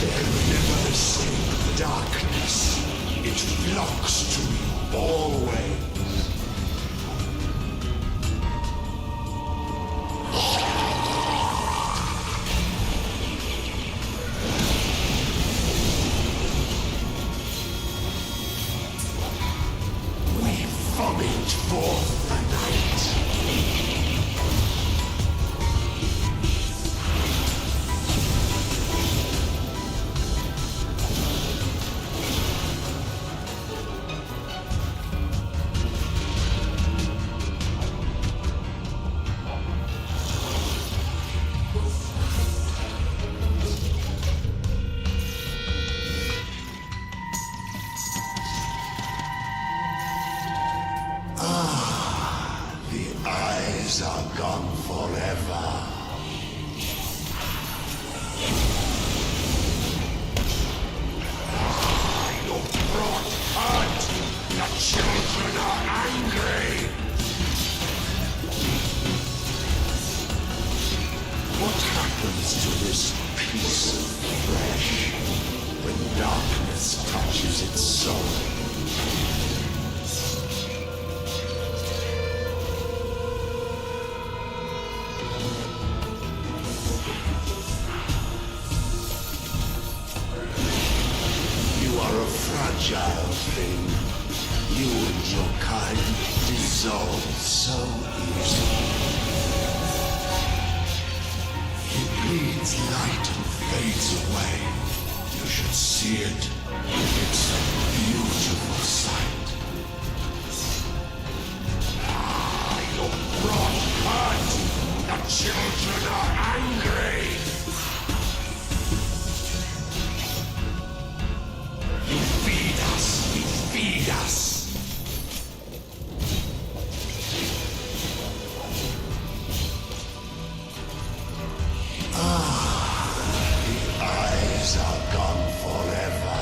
they'll never escape the darkness. It flocks to you always. We vomit forth the night. Are gone forever. You brought hurt. The children are angry. What happens to this piece of flesh when darkness touches its soul? Fragile thing. You and your kind dissolve so easily. It bleeds light and fades away. You should see it. It's a beautiful sight. You brought hurt. The children are angry. Feed us! The eyes are gone forever.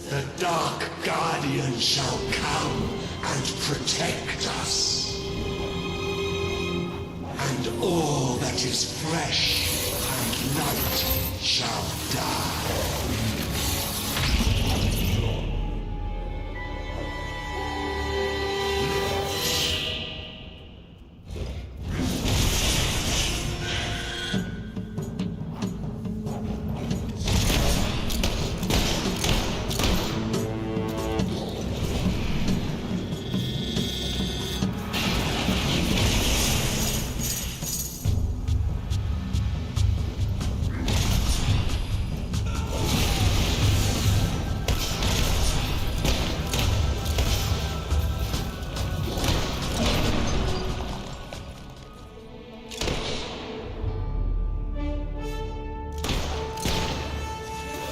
The Dark Guardian shall come and protect us. And all that is fresh and light shall die.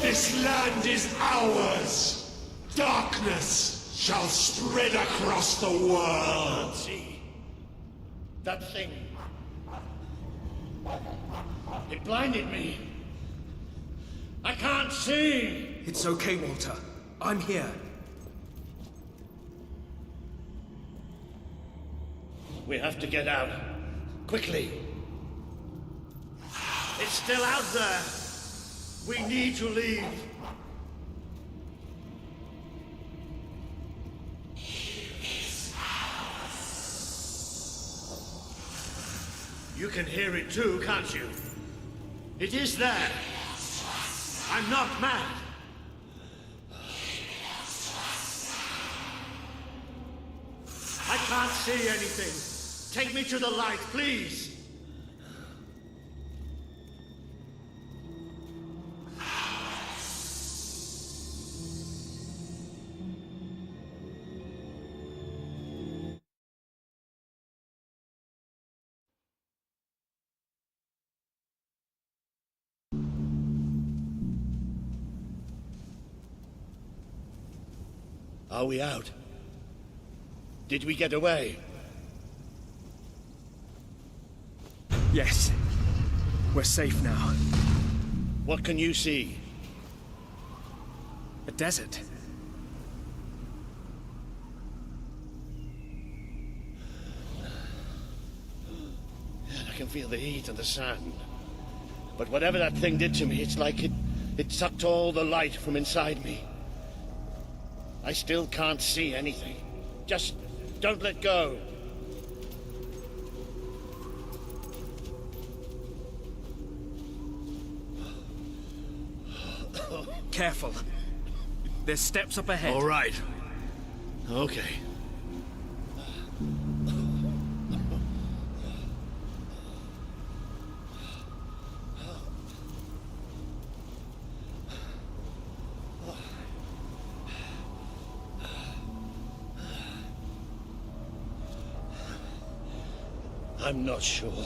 This land is ours. Darkness shall spread across the world. See? That thing. It blinded me. I can't see. It's okay, Walter. I'm here. We have to get out. Quickly. It's still out there. We need to leave. You can hear it too, can't you? It is there. I'm not mad. I can't see anything. Take me to the light, please. Are we out? Did we get away? Yes. We're safe now. What can you see? A desert. I can feel the heat and the sand. But whatever that thing did to me, it's like it sucked all the light from inside me. I still can't see anything. Just don't let go. Careful. There's steps up ahead. All right. Okay. I'm not sure.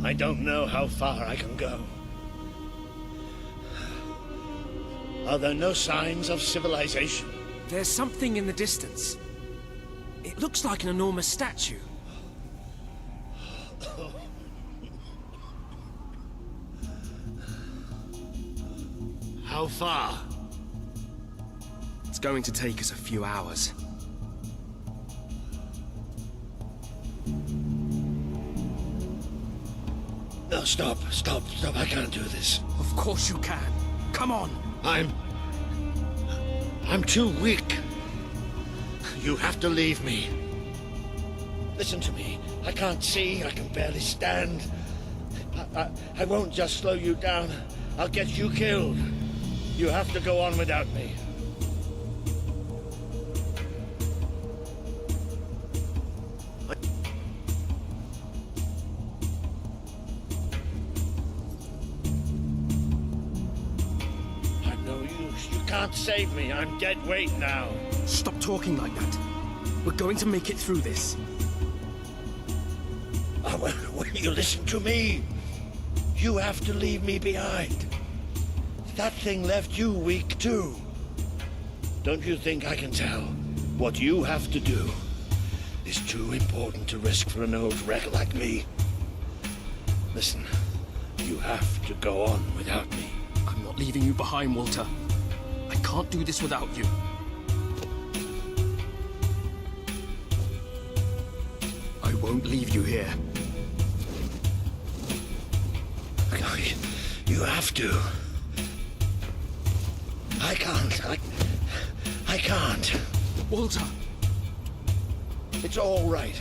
I don't know how far I can go. Are there no signs of civilization? There's something in the distance. It looks like an enormous statue. How far? It's going to take us a few hours. No, stop. I can't do this. Of course you can. Come on. I'm too weak. You have to leave me. Listen to me. I can't see. I can barely stand. I won't just slow you down. I'll get you killed. You have to go on without me. Can't save me. I'm dead weight now. Stop talking like that. We're going to make it through this. Oh, will you listen to me? You have to leave me behind. That thing left you weak too. Don't you think I can tell? What you have to do is too important to risk for an old wreck like me. Listen, you have to go on without me. I'm not leaving you behind, Walter. I can't do this without you. I won't leave you here. You have to. I can't. I can't. Walter! It's all right.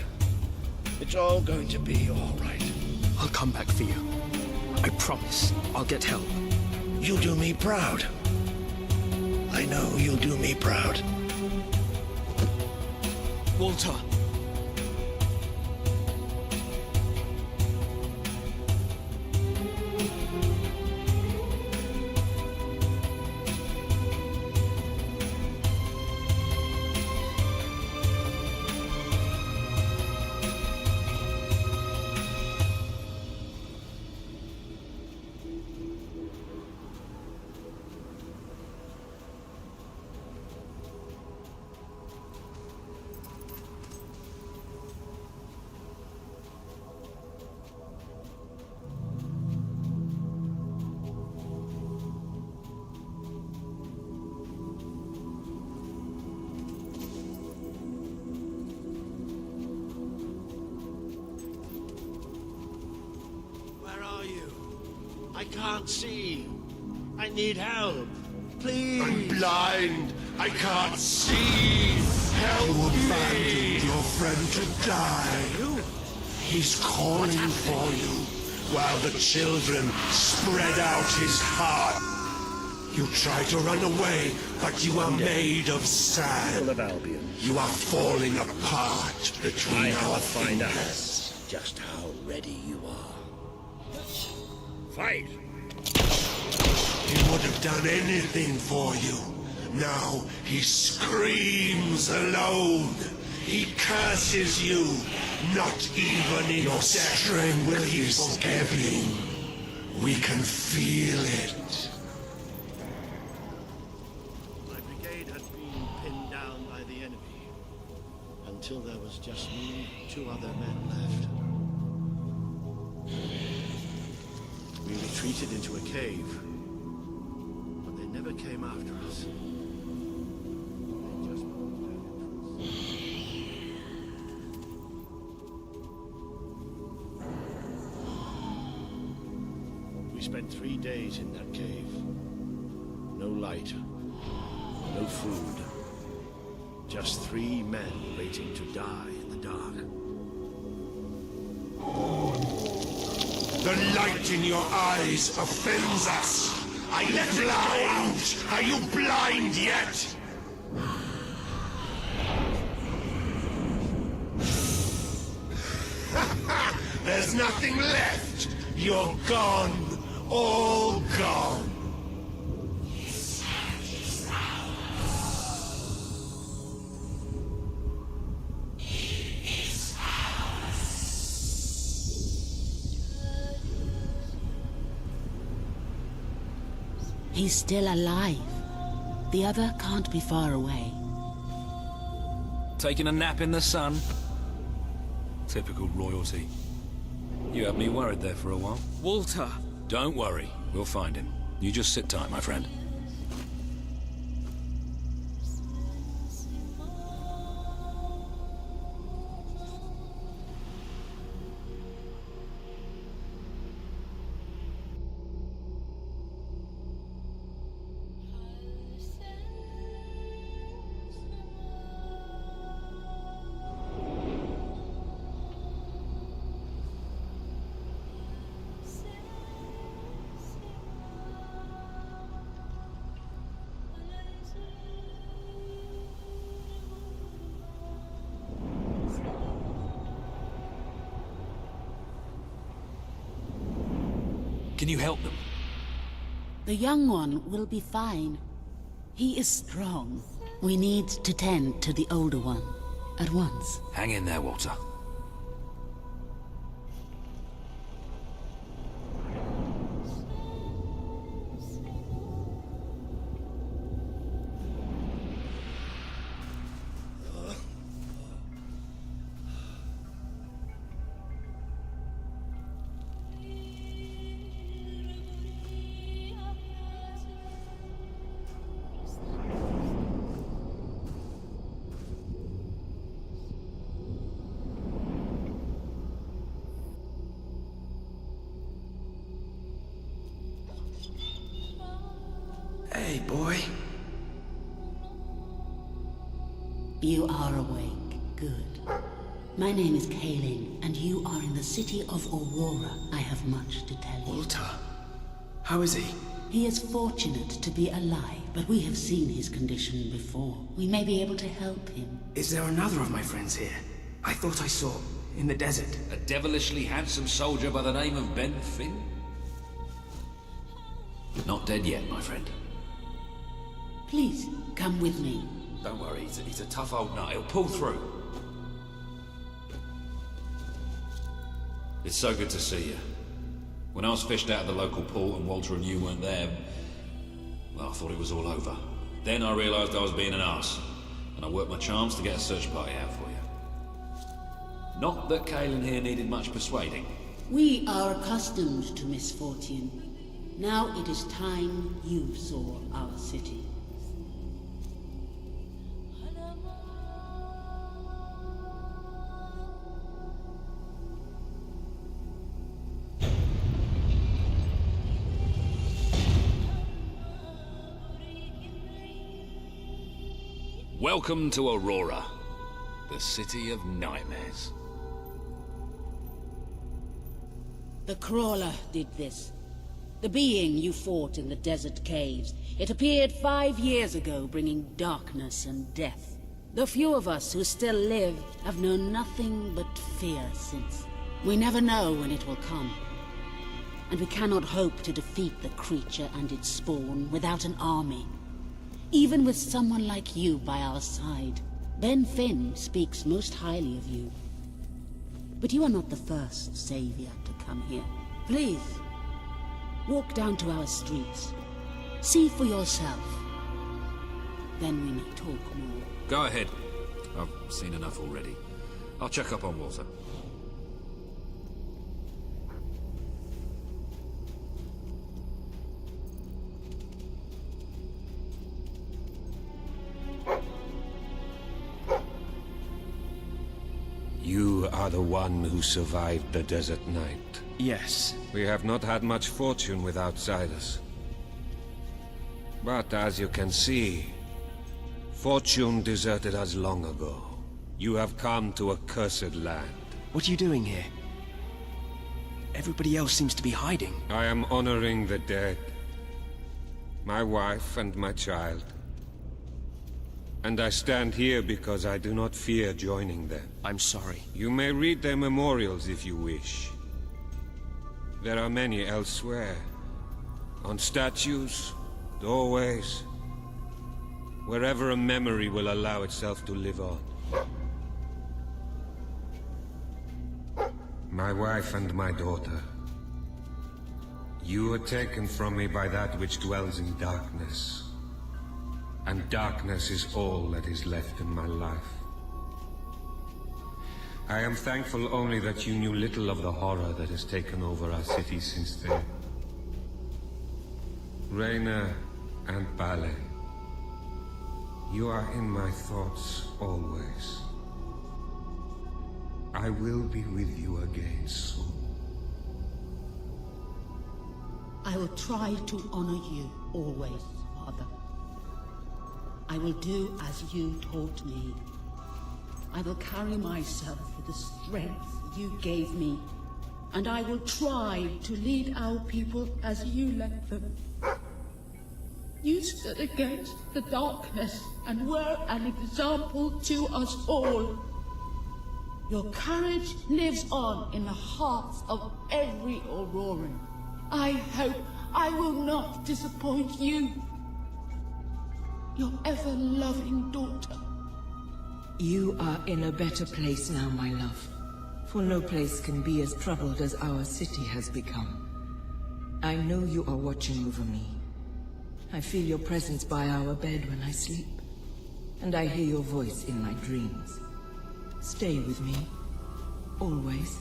It's all going to be all right. I'll come back for you. I promise I'll get help. You do me proud. I know you'll do me proud. Walter! I can't see. I need help. Please. I'm blind. I can't see. Help you abandoned your friend to die. He's calling for you. while the children spread out his heart. You try to run away, but you are made of sand. Of Albion. You are falling apart between our Find out fingers. just how ready you are. Fight! He would have done anything for you. Now he screams alone. He curses you. Not even in your strength will he forgive you. We can feel it. My brigade had been pinned down by the enemy until there was just me and 2 other men left. We retreated into a cave, but they never came after us. They just walked down in. We spent 3 days in that cave. No light, no food. Just 3 men waiting to die in the dark. The light in your eyes offends us. Are you blind? Are you blind yet? There's nothing left. You're gone. All gone. He's still alive. The other can't be far away. Taking a nap in the sun? Typical royalty. You had me worried there for a while. Walter! Don't worry, we'll find him. You just sit tight, my friend. Can you help them? The young one will be fine. He is strong. We need to tend to the older one at once. Hang in there, Walter. Hey, boy. You are awake. Good. My name is Kaelin, and you are in the city of Aurora. I have much to tell you. Walter. How is he? He is fortunate to be alive, but we have seen his condition before. We may be able to help him. Is there another of my friends here? I thought I saw in the desert. A devilishly handsome soldier by the name of Ben Finn? Not dead yet, my friend. Please, come with me. Don't worry, he's a tough old nut. He'll pull through. It's so good to see you. When I was fished out of the local port and Walter and you weren't there, well, I thought it was all over. Then I realised I was being an arse, and I worked my charms to get a search party out for you. Not that Kaelin here needed much persuading. We are accustomed to misfortune. Now it is time you saw our city. Welcome to Aurora, the city of nightmares. The Crawler did this. The being you fought in the desert caves. It appeared 5 years ago, bringing darkness and death. The few of us who still live have known nothing but fear since. We never know when it will come. And we cannot hope to defeat the creature and its spawn without an army. Even with someone like you by our side. Ben Finn speaks most highly of you. But you are not the first savior to come here. Please, walk down to our streets. See for yourself. Then we may talk more. Go ahead. I've seen enough already. I'll check up on Walter. You are the one who survived the desert night. Yes. We have not had much fortune with outsiders. But as you can see, fortune deserted us long ago. You have come to a cursed land. What are you doing here? Everybody else seems to be hiding. I am honoring the dead. My wife and my child. And I stand here because I do not fear joining them. I'm sorry. You may read their memorials if you wish. There are many elsewhere. On statues, doorways. Wherever a memory will allow itself to live on. My wife and my daughter. You were taken from me by that which dwells in darkness. And darkness is all that is left in my life. I am thankful only that you knew little of the horror that has taken over our city since then. Reyna and Ballet, you are in my thoughts always. I will be with you again soon. I will try to honor you always, Father. I will do as you taught me. I will carry myself with the strength you gave me, and I will try to lead our people as you led them. You stood against the darkness and were an example to us all. Your courage lives on in the hearts of every Auroran. I hope I will not disappoint you. Your ever-loving daughter. You are in a better place now, my love. For no place can be as troubled as our city has become. I know you are watching over me. I feel your presence by our bed when I sleep. And I hear your voice in my dreams. Stay with me. Always.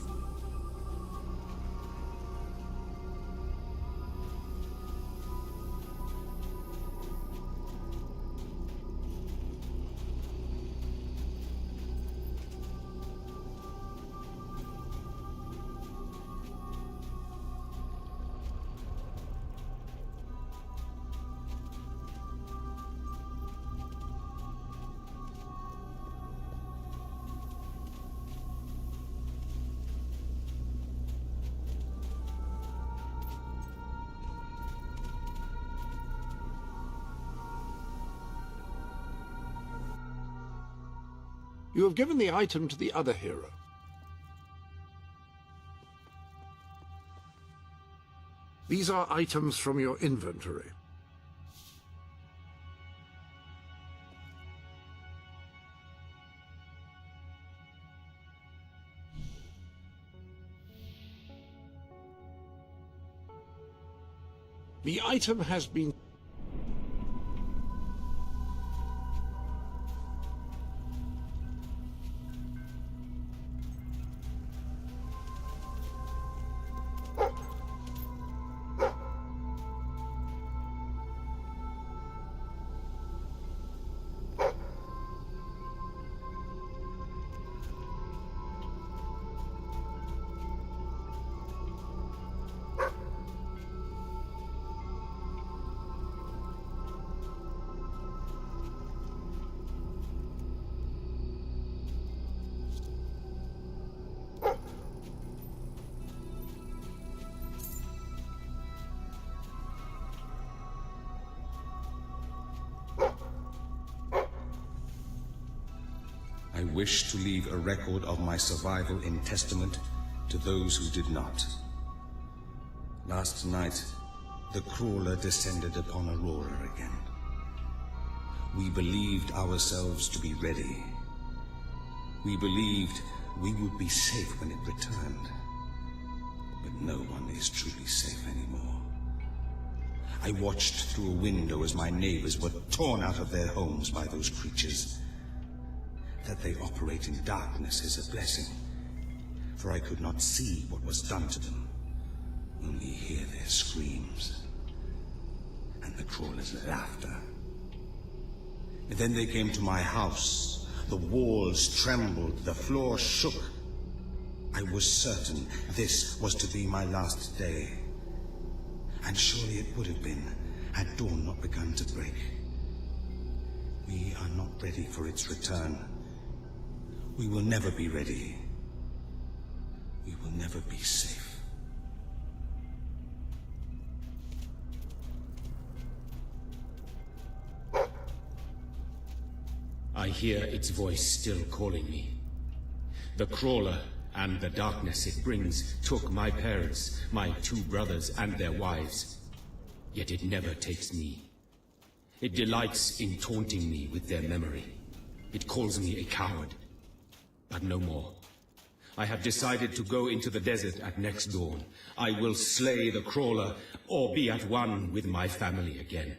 You have given the item to the other hero. These are items from your inventory. The item has been I wish to leave a record of my survival in testament to those who did not. Last night, the crawler descended upon Aurora again. We believed ourselves to be ready. We believed we would be safe when it returned. But no one is truly safe anymore. I watched through a window as my neighbors were torn out of their homes by those creatures. That they operate in darkness is a blessing, for I could not see what was done to them, only hear their screams and the crawler's laughter. And then they came to my house. The walls trembled, the floor shook. I was certain this was to be my last day. And surely it would have been, had dawn not begun to break. We are not ready for its return. We will never be ready. We will never be safe. I hear its voice still calling me. The crawler and the darkness it brings took my parents, my 2 brothers and their wives. Yet it never takes me. It delights in taunting me with their memory. It calls me a coward. But no more. I have decided to go into the desert at next dawn. I will slay the crawler, or be at one with my family again.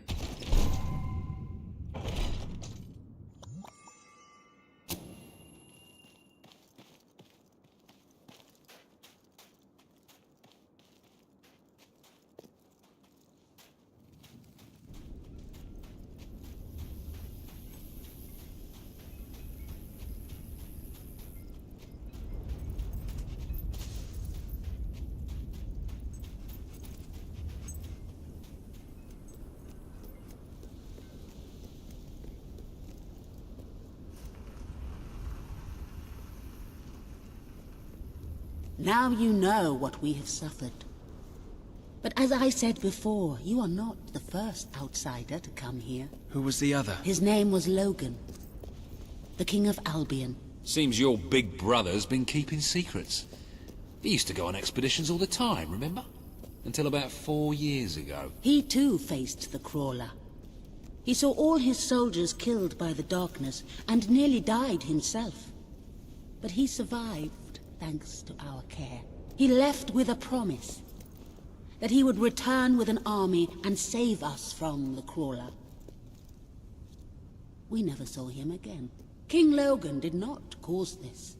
Now you know what we have suffered. But as I said before, you are not the first outsider to come here. Who was the other? His name was Logan, the King of Albion. Seems your big brother's been keeping secrets. He used to go on expeditions all the time, remember? Until about 4 years ago. He too faced the crawler. He saw all his soldiers killed by the darkness and nearly died himself. But he survived. Thanks to our care. He left with a promise that he would return with an army and save us from the crawler. We never saw him again. King Logan did not cause this,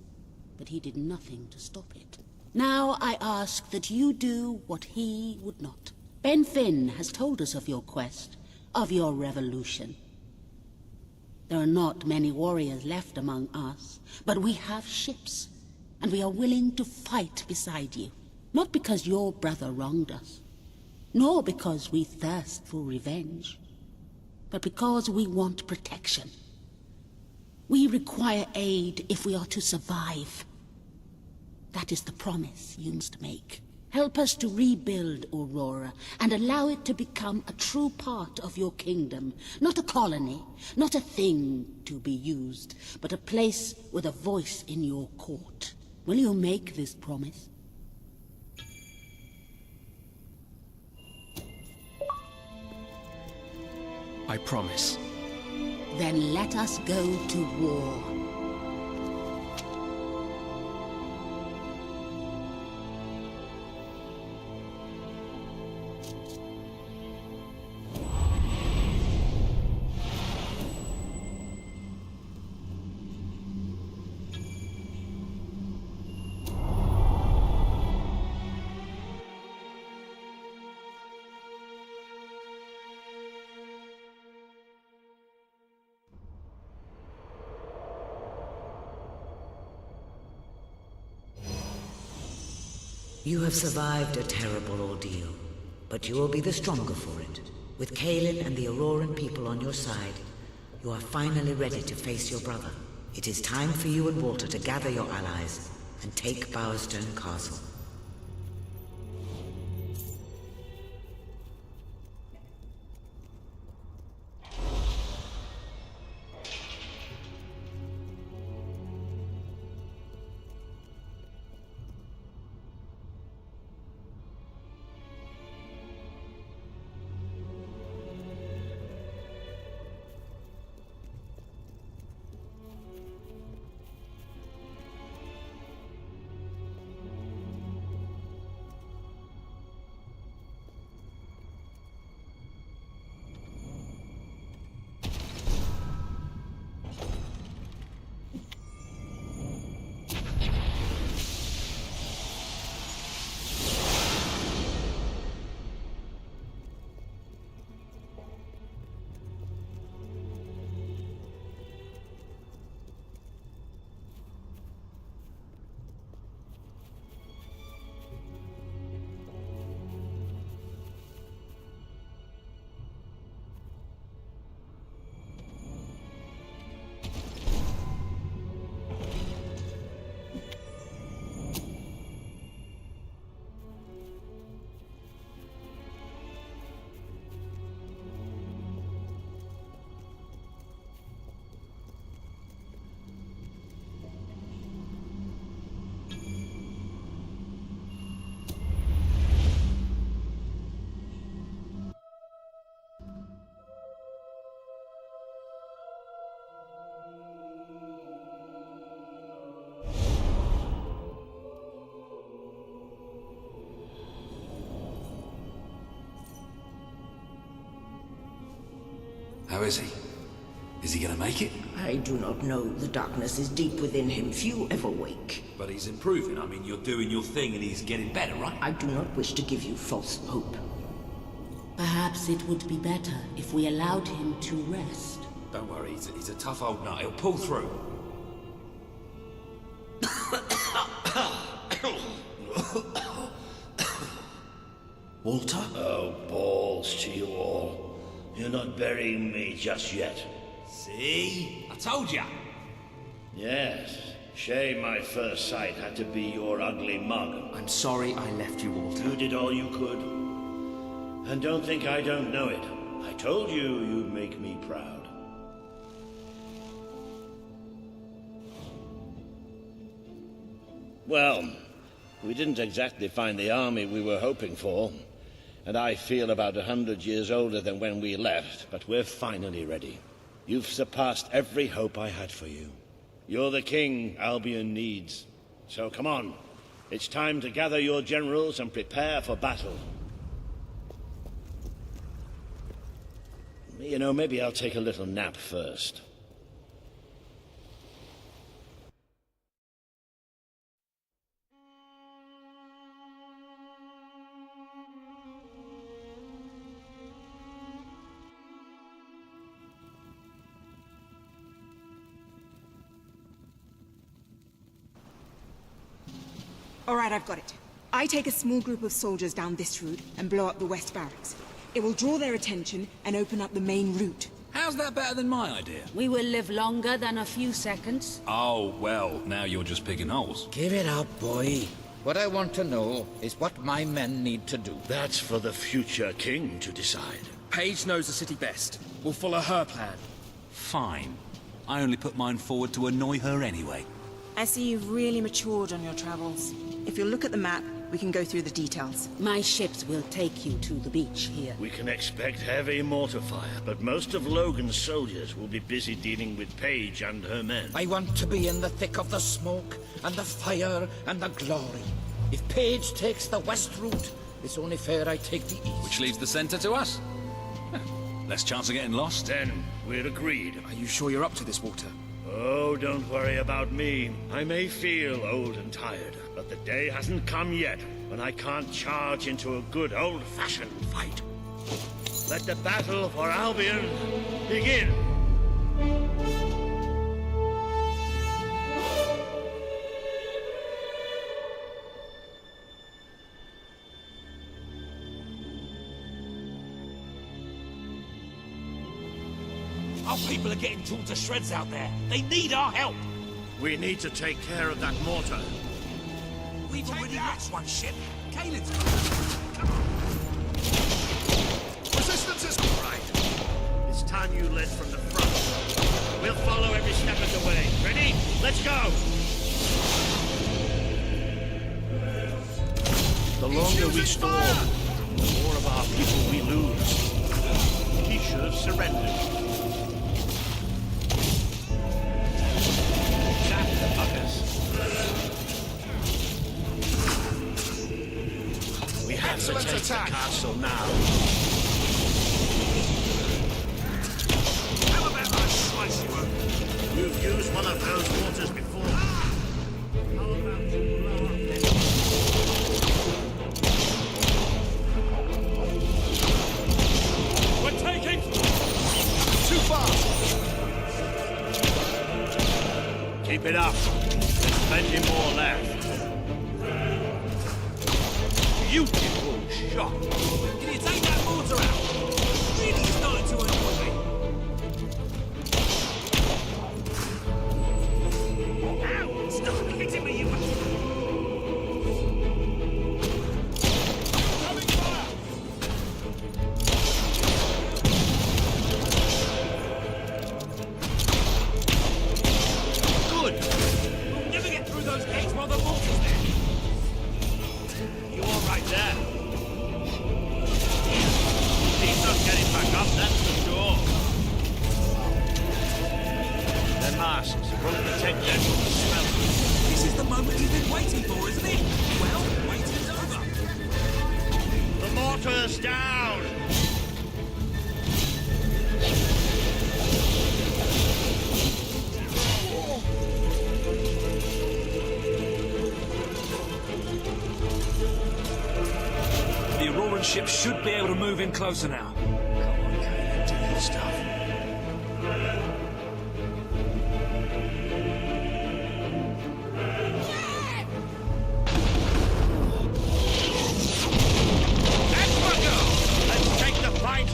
but he did nothing to stop it. Now I ask that you do what he would not. Ben Finn has told us of your quest, of your revolution. There are not many warriors left among us, but we have ships. And we are willing to fight beside you. Not because your brother wronged us, nor because we thirst for revenge, but because we want protection. We require aid if we are to survive. That is the promise you must make. Help us to rebuild Aurora and allow it to become a true part of your kingdom. Not a colony, not a thing to be used, but a place with a voice in your court. Will you make this promise? I promise. Then let us go to war. You have survived a terrible ordeal, but you will be the stronger for it. With Kaelin and the Auroran people on your side, you are finally ready to face your brother. It is time for you and Walter to gather your allies and take Bowerstone Castle. is he? Is he gonna make it? I do not know. The darkness is deep within him. Few ever wake. But he's improving. I mean, you're doing your thing and he's getting better, right? I do not wish to give you false hope. Perhaps it would be better if we allowed him to rest. Don't worry, he's a tough old nut. He'll pull through. Walter? Oh, balls to you all. You're not burying me just yet. See? I told ya. Yes. Shame my first sight had to be your ugly mug. I'm sorry I left you, Walter. You did all you could. And don't think I don't know it. I told you you'd make me proud. Well, we didn't exactly find the army we were hoping for. And I feel about 100 years older than when we left, but we're finally ready. You've surpassed every hope I had for you. You're the king Albion needs. So come on. It's time to gather your generals and prepare for battle. You know, maybe I'll take a little nap first. All right, I've got it. I take a small group of soldiers down this route and blow up the west barracks. It will draw their attention and open up the main route. How's that better than my idea? We will live longer than a few seconds. Oh, well, now you're just picking holes. Give it up, boy. What I want to know is what my men need to do. That's for the future king to decide. Paige knows the city best. We'll follow her plan. Fine. I only put mine forward to annoy her anyway. I see you've really matured on your travels. If you'll look at the map, we can go through the details. My ships will take you to the beach here. We can expect heavy mortar fire, but most of Logan's soldiers will be busy dealing with Paige and her men. I want to be in the thick of the smoke, and the fire, and the glory. If Paige takes the west route, it's only fair I take the east. Which leaves the center to us. Less chance of getting lost. Then, we're agreed. Are you sure you're up to this, Walter? Oh, don't worry about me. I may feel old and tired, but the day hasn't come yet when I can't charge into a good old-fashioned fight. Let the battle for Albion begin! Our people are getting torn to shreds out there. They need our help. We need to take care of that mortar. We've already lost one ship. Kaelin's Resistance is all right. It's time you led from the front. We'll follow every step of the way. Ready? Let's go! The longer we storm, the more of our people we lose. He should have surrendered. Zap the buggers. We have to take the castle now. How about I slice you open? You've used one of those mortars before. How about you blow up this? We're taking... Too fast! Keep it up. There's plenty more left. Beautiful shot. Can you take that mortar out? Really starting to annoy me. Ow! Stop hitting me, you... Coming fire! Good. We'll never get through those gates while the mortar's there. You all right there? He's not getting back up, that's for sure. Their masks won't protect them from the smell. This is the moment you've been waiting for, isn't it? Well, waiting's over. The mortar's down! ship should be able to move in closer now. Come on, Caleb, do your stuff. Let's take the fight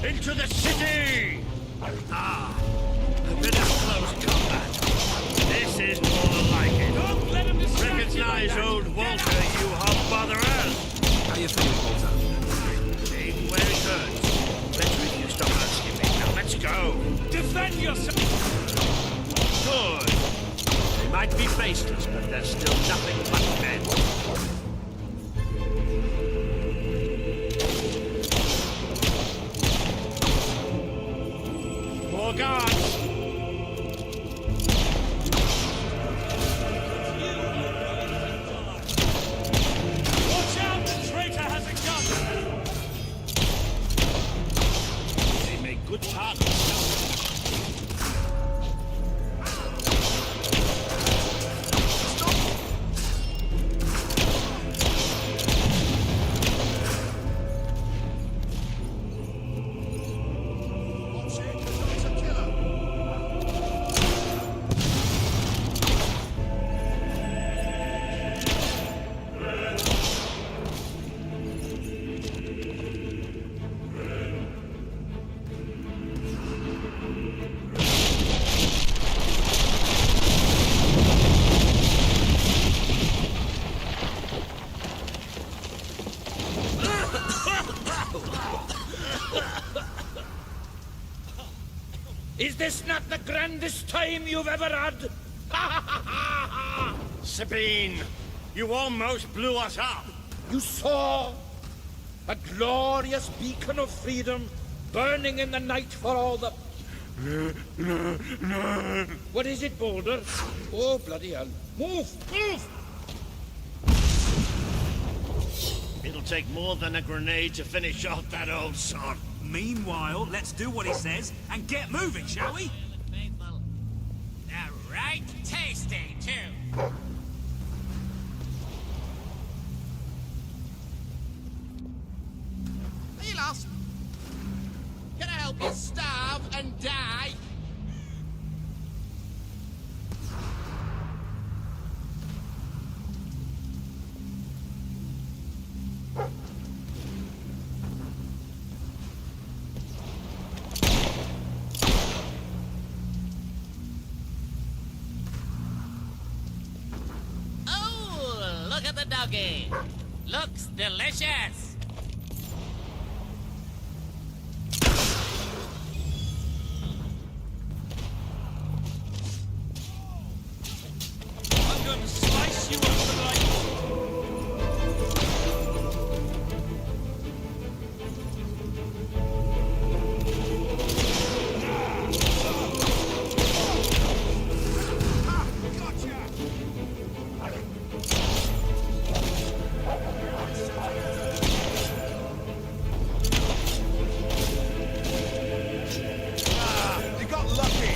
into the city! Ah, a bit of close combat. This is more like it. Don't let him distract you Recognize like that. old Walter, you hobfatherers. How you feeling, Walter? Aim where it hurts. Better if you stop asking me. Now let's go. Defend yourself! Good. They might be faceless, but they're still nothing but men. More guards! Watch out! The traitor has a gun! They make good targets. Is this not the grandest time you've ever had? Sabine, you almost blew us up. You saw a glorious beacon of freedom burning in the night for all the... What is it, Boulder? Oh, bloody hell. Move! Move! It'll take more than a grenade to finish off that old sod. Meanwhile, let's do what he says and get moving, shall we? They're right tasty, too. Are you lost? Can I help you starve and die? Oh, look at the doggy. Looks delicious. I'm going to slice you open like... You got lucky.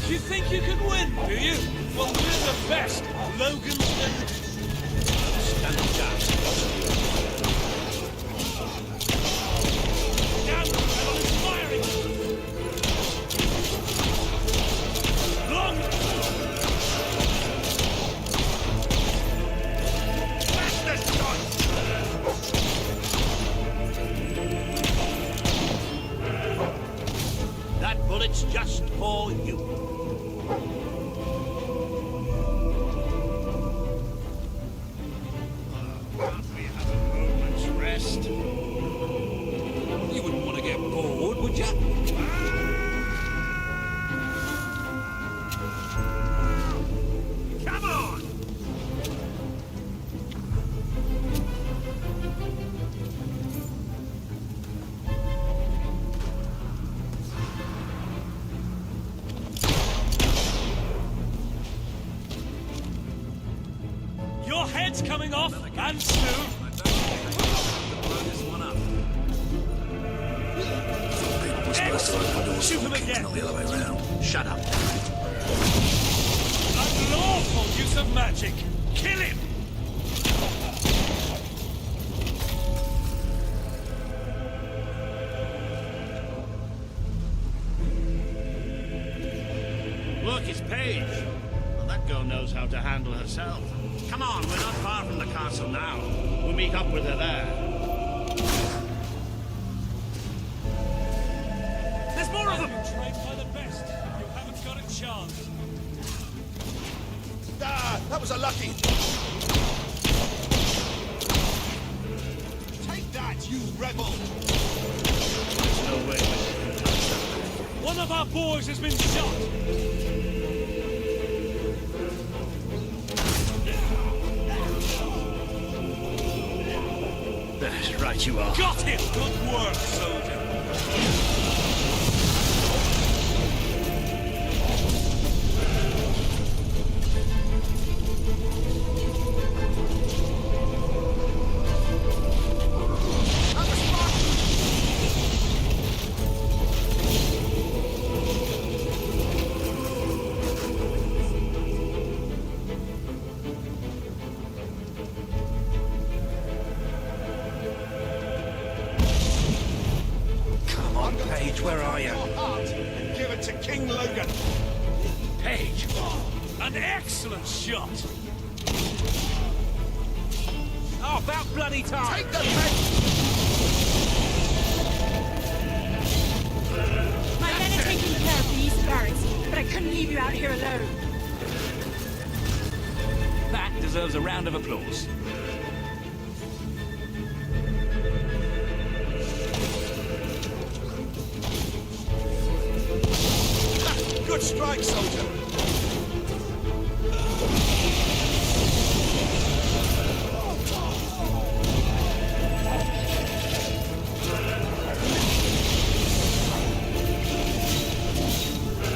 You think you can win, do you? Well, we're the best. Logan's the... Stand down. Down, Rebel is firing. Long. Bastard shot! That bullet's just for you. Can't we have a moment's rest? You wouldn't want to get bored, would you? Come on! Your head's coming off, and soon. Shoot him again! Not the other way round. Shut up. Unlawful use of magic! Kill him! Look, it's Paige. Well, that girl knows how to handle herself. Come on, we're not far from the castle now. We'll meet up with her there. There's more of them! Trained by the best. You haven't got a chance. Ah, that was a lucky. Take that, you rebel! There's no way we can touch that. One of our boys has been shot! That's right, you are. Got him! Good work, soldier! Where are you? And give it to King Logan. Paige! An excellent shot! Oh, about bloody time! Take the pen! My men are taking care of the East Barracks, but I couldn't leave you out here alone. That deserves a round of applause. Good strike, soldier.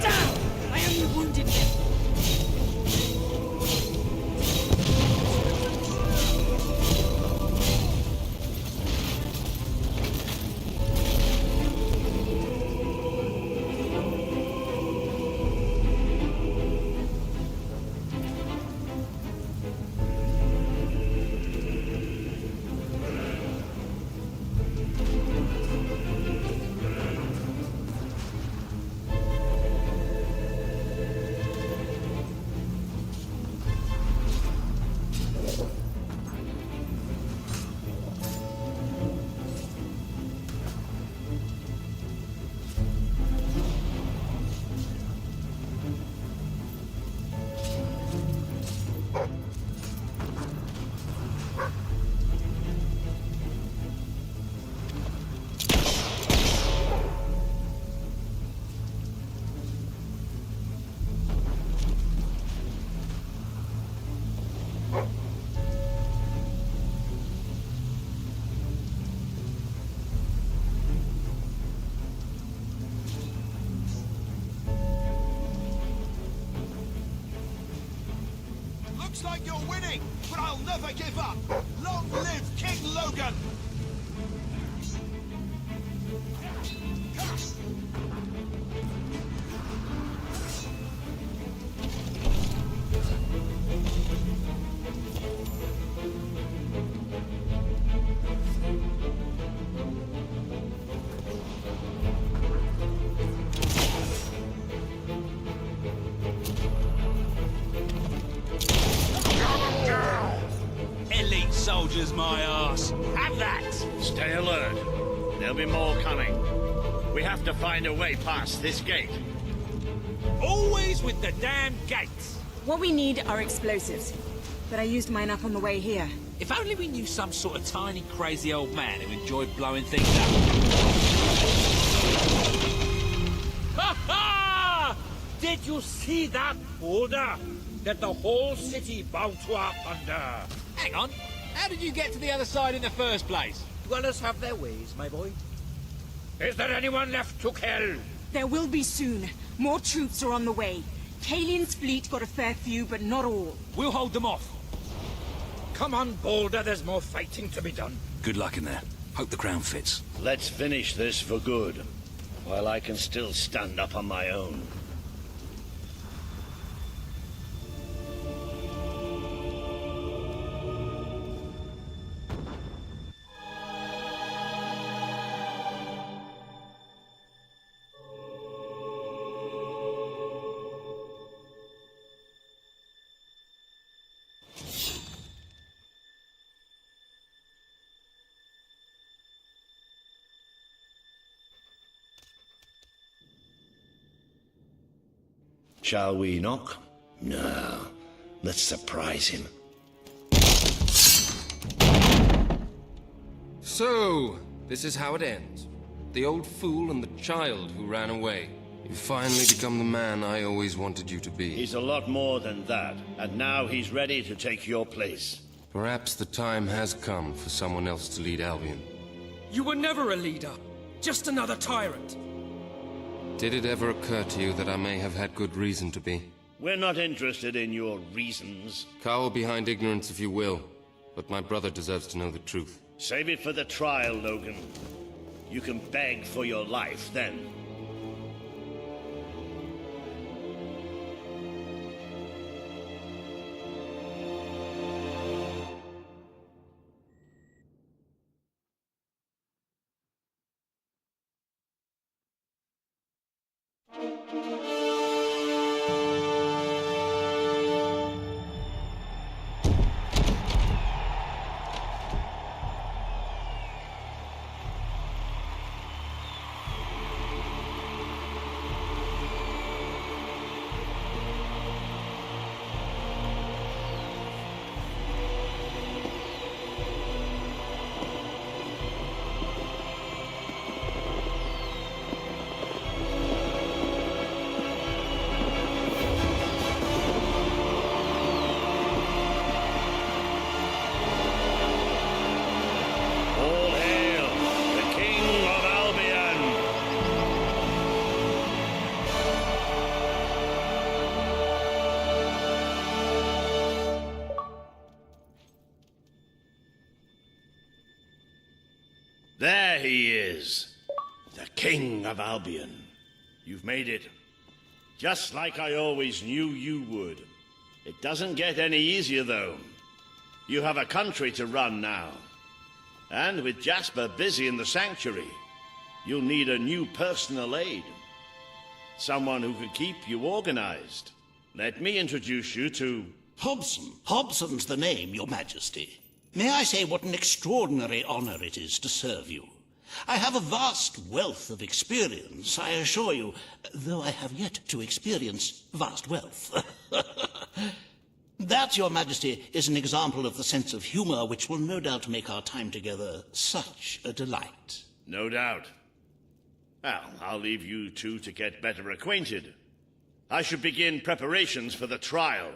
Down! I only wounded him. Looks like you're winning, but I'll never give up. Long live King Logan! Elite soldiers, my ass. Have that! Stay alert. There'll be more coming. We have to find a way past this gate. Always with the damn gates. What we need are explosives, but I used mine up on the way here. If only we knew some sort of tiny, crazy old man who enjoyed blowing things up. Ha ha! Did you see that boulder that the whole city bowed to up under? Hang on. How did you get to the other side in the first place? Dwellers have their ways, my boy. Is there anyone left to kill? There will be soon. More troops are on the way. Kalian's fleet got a fair few, but not all. We'll hold them off. Come on, Boulder, there's more fighting to be done. Good luck in there. Hope the crown fits. Let's finish this for good. while I can still stand up on my own. Shall we knock? No. Let's surprise him. So, this is how it ends. The old fool and the child who ran away. You finally become the man I always wanted you to be. He's a lot more than that, and now he's ready to take your place. Perhaps the time has come for someone else to lead Albion. You were never a leader. Just another tyrant. Did it ever occur to you that I may have had good reason to be? We're not interested in your reasons. Cower behind ignorance if you will, but my brother deserves to know the truth. Save it for the trial, Logan. You can beg for your life then. There he is, the King of Albion. You've made it. Just like I always knew you would. It doesn't get any easier, though. You have a country to run now. And with Jasper busy in the sanctuary, you'll need a new personal aide. Someone who can keep you organized. Let me introduce you to... Hobson. Hobson's the name, Your Majesty. May I say what an extraordinary honor it is to serve you. I have a vast wealth of experience, I assure you, though I have yet to experience vast wealth. That, Your Majesty, is an example of the sense of humor which will no doubt make our time together such a delight. No doubt. Well, I'll leave you two to get better acquainted. I should begin preparations for the trial.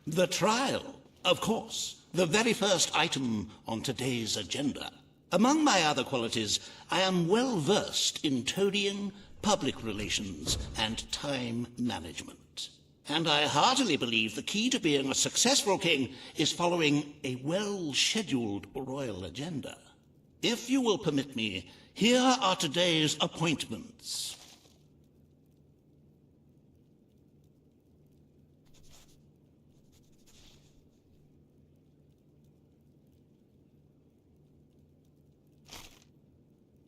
The trial, of course. The very first item on today's agenda. Among my other qualities, I am well versed in toadying, public relations, and time management. And I heartily believe the key to being a successful king is following a well-scheduled royal agenda. If you will permit me, here are today's appointments.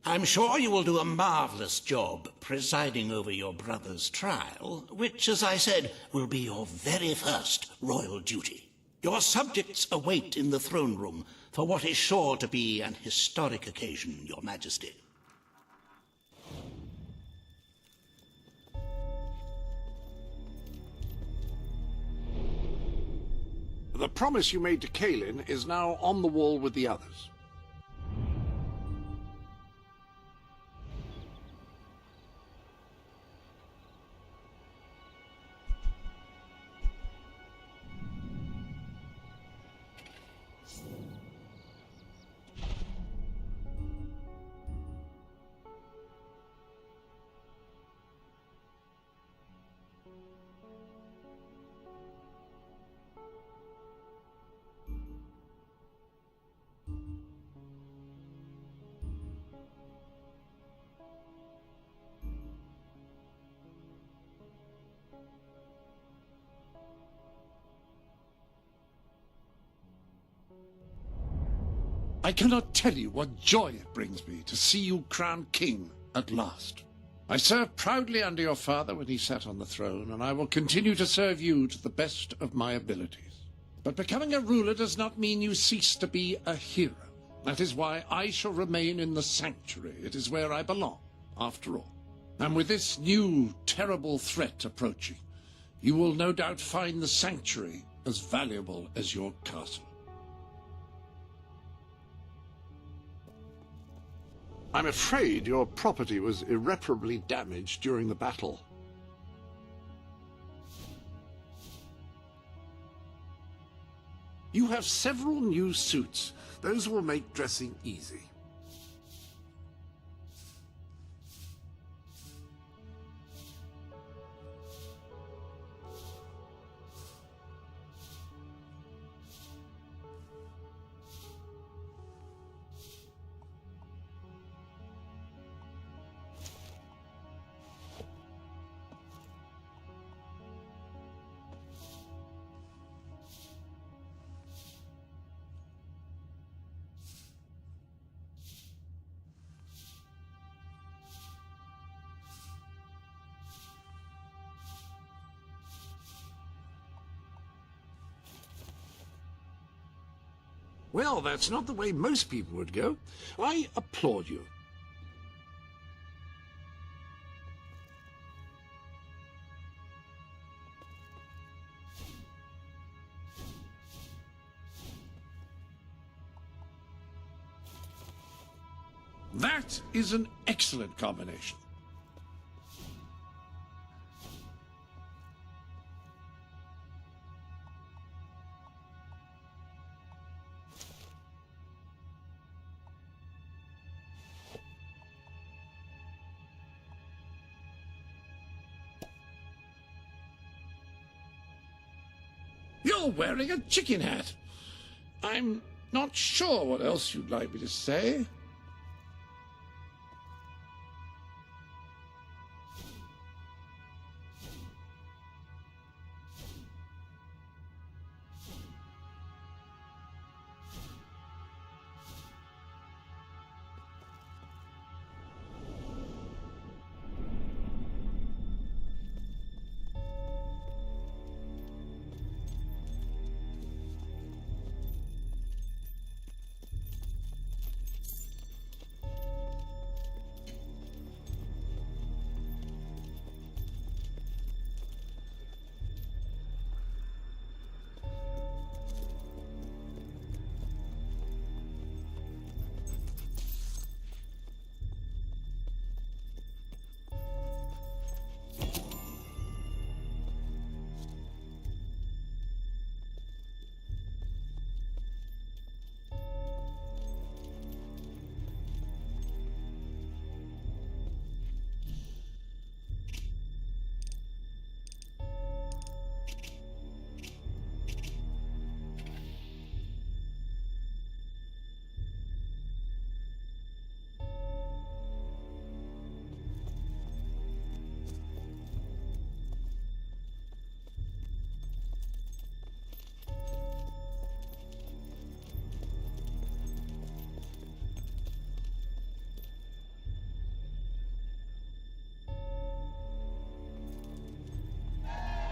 I'm sure you will do a marvelous job presiding over your brother's trial, which, as I said, will be your very first royal duty. Your subjects await in the throne room for what is sure to be an historic occasion, Your Majesty. The promise you made to Kaelin is now on the wall with the others. I cannot tell you what joy it brings me to see you crowned king at last. I served proudly under your father when he sat on the throne, and I will continue to serve you to the best of my abilities. But becoming a ruler does not mean you cease to be a hero. That is why I shall remain in the sanctuary. It is where I belong, after all. And with this new, terrible threat approaching, you will no doubt find the sanctuary as valuable as your castle. I'm afraid your property was irreparably damaged during the battle. You have several new suits. Those will make dressing easy. Well, that's not the way most people would go. I applaud you. That is an excellent combination. You're wearing a chicken hat. I'm not sure what else you'd like me to say.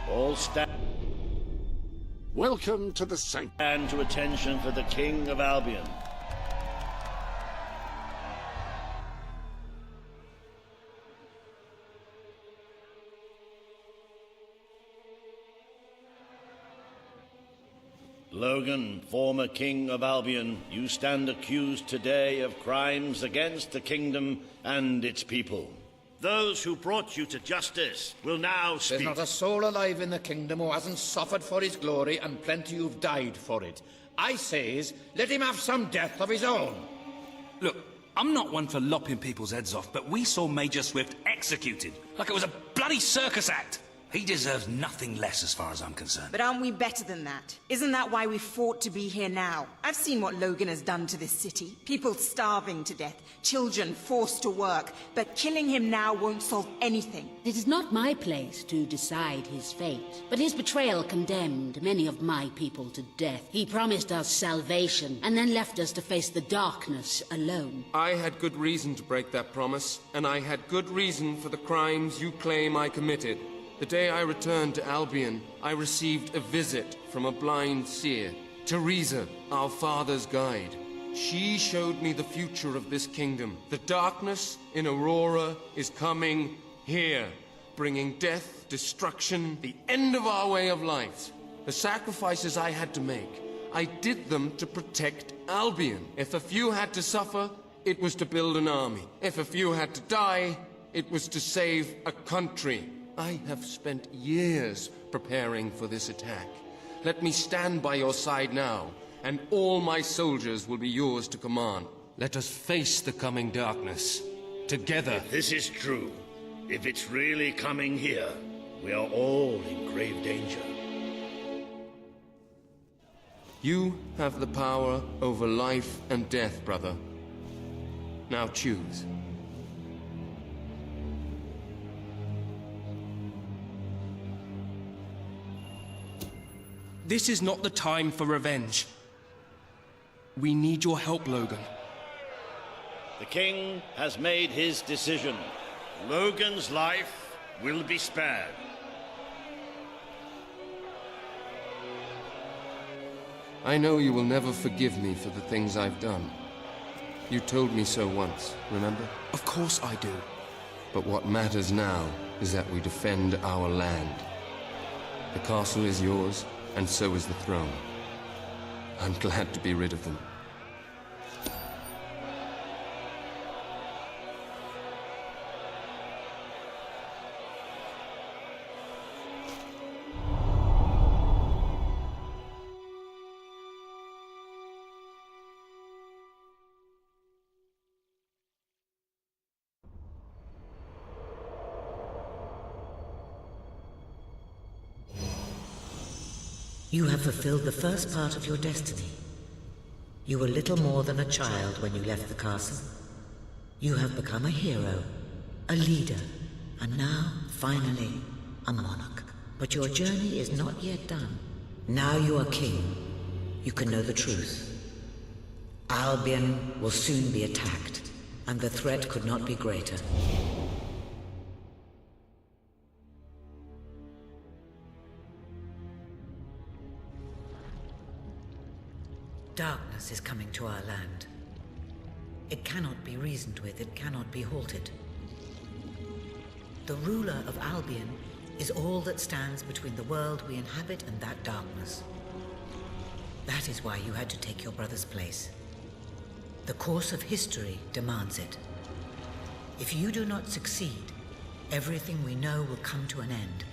All stand. Welcome to the sanctuary. And to attention for the King of Albion. Logan, former King of Albion, you stand accused today of crimes against the kingdom and its people. Those who brought you to justice will now speak. There's not a soul alive in the kingdom who hasn't suffered for his glory, and plenty who've died for it. I says, let him have some death of his own. Look, I'm not one for lopping people's heads off, but we saw Major Swift executed like it was a bloody circus act. He deserves nothing less as far as I'm concerned. But aren't we better than that? Isn't that why we fought to be here now? I've seen what Logan has done to this city. People starving to death, children forced to work. But killing him now won't solve anything. It is not my place to decide his fate, but his betrayal condemned many of my people to death. He promised us salvation, and then left us to face the darkness alone. I had good reason to break that promise, and I had good reason for the crimes you claim I committed. The day I returned to Albion, I received a visit from a blind seer, Teresa, our father's guide. She showed me the future of this kingdom. The darkness in Aurora is coming here, bringing death, destruction, the end of our way of life. The sacrifices I had to make, I did them to protect Albion. If a few had to suffer, it was to build an army. If a few had to die, it was to save a country. I have spent years preparing for this attack. Let me stand by your side now, and all my soldiers will be yours to command. Let us face the coming darkness, together. If this is true, if it's really coming here, we are all in grave danger. You have the power over life and death, brother. Now choose. This is not the time for revenge. We need your help, Logan. The king has made his decision. Logan's life will be spared. I know you will never forgive me for the things I've done. You told me so once, remember? Of course I do. But what matters now is that we defend our land. The castle is yours, and so is the throne. I'm glad to be rid of them. You have fulfilled the first part of your destiny. You were little more than a child when you left the castle. You have become a hero, a leader, and now, finally, a monarch. But your journey is not yet done. Now you are king. You can know the truth. Albion will soon be attacked, and the threat could not be greater. Darkness is coming to our land. It cannot be reasoned with, it cannot be halted. The ruler of Albion is all that stands between the world we inhabit and that darkness. That is why you had to take your brother's place. The course of history demands it. If you do not succeed, everything we know will come to an end.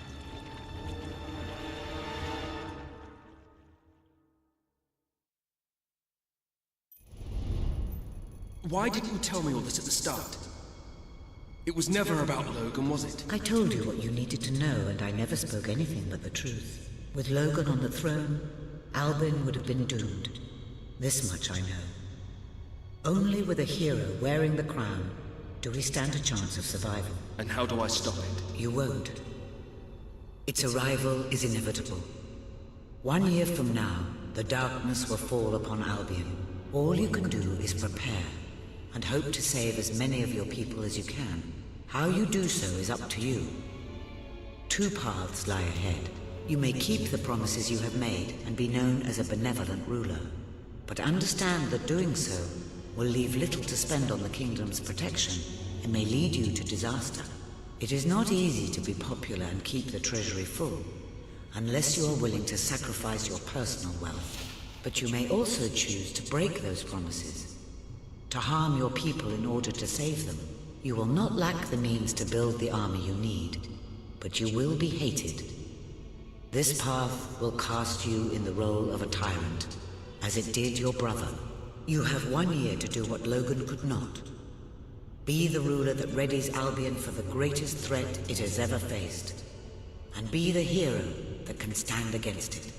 Why didn't you tell me all this at the start? It was never about Logan, was it? I told you what you needed to know, and I never spoke anything but the truth. With Logan on the throne, Albion would have been doomed. This much I know. Only with a hero wearing the crown do we stand a chance of survival. And how do I stop it? You won't. Its arrival is inevitable. 1 year from now, the darkness will fall upon Albion. All you can do is prepare, and hope to save as many of your people as you can. How you do so is up to you. 2 paths lie ahead. You may keep the promises you have made and be known as a benevolent ruler. But understand that doing so will leave little to spend on the kingdom's protection and may lead you to disaster. It is not easy to be popular and keep the treasury full, unless you are willing to sacrifice your personal wealth. But you may also choose to break those promises, to harm your people in order to save them. You will not lack the means to build the army you need, but you will be hated. This path will cast you in the role of a tyrant, as it did your brother. You have 1 year to do what Logan could not. Be the ruler that readies Albion for the greatest threat it has ever faced. and be the hero that can stand against it.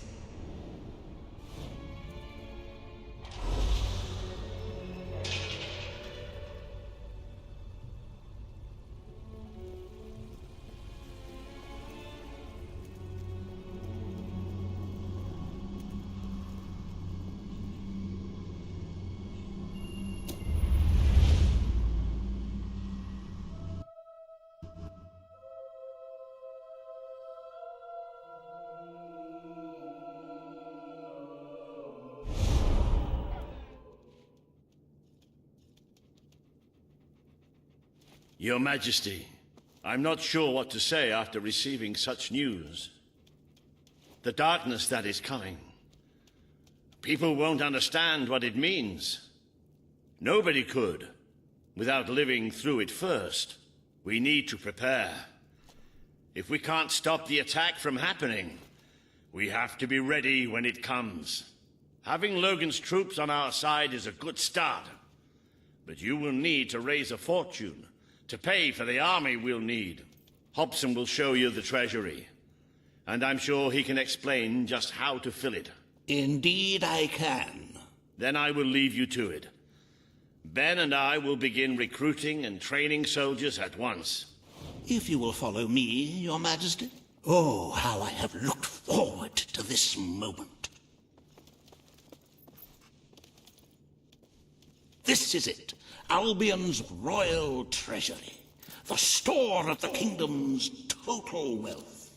Your Majesty, I'm not sure what to say after receiving such news. The darkness that is coming. People won't understand what it means. Nobody could, without living through it first. We need to prepare. If we can't stop the attack from happening, we have to be ready when it comes. Having Logan's troops on our side is a good start, but you will need to raise a fortune to pay for the army we'll need. Hobson will show you the treasury, and I'm sure he can explain just how to fill it. Indeed I can. Then I will leave you to it. Ben and I will begin recruiting and training soldiers at once. If you will follow me, Your Majesty. Oh, how I have looked forward to this moment. This is it. Albion's royal treasury, the store of the kingdom's total wealth.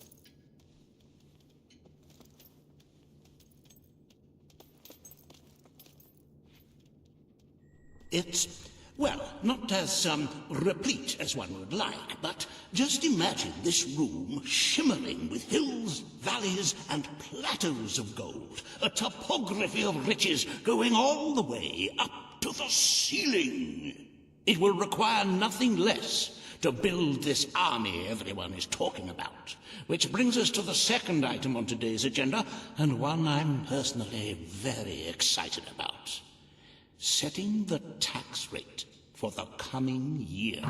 It's, well, not as replete as one would like, but just imagine this room shimmering with hills, valleys, and plateaus of gold, a topography of riches going all the way up to the ceiling. It will require nothing less to build this army everyone is talking about. Which brings us to the second item on today's agenda, and one I'm personally very excited about. Setting the tax rate for the coming year.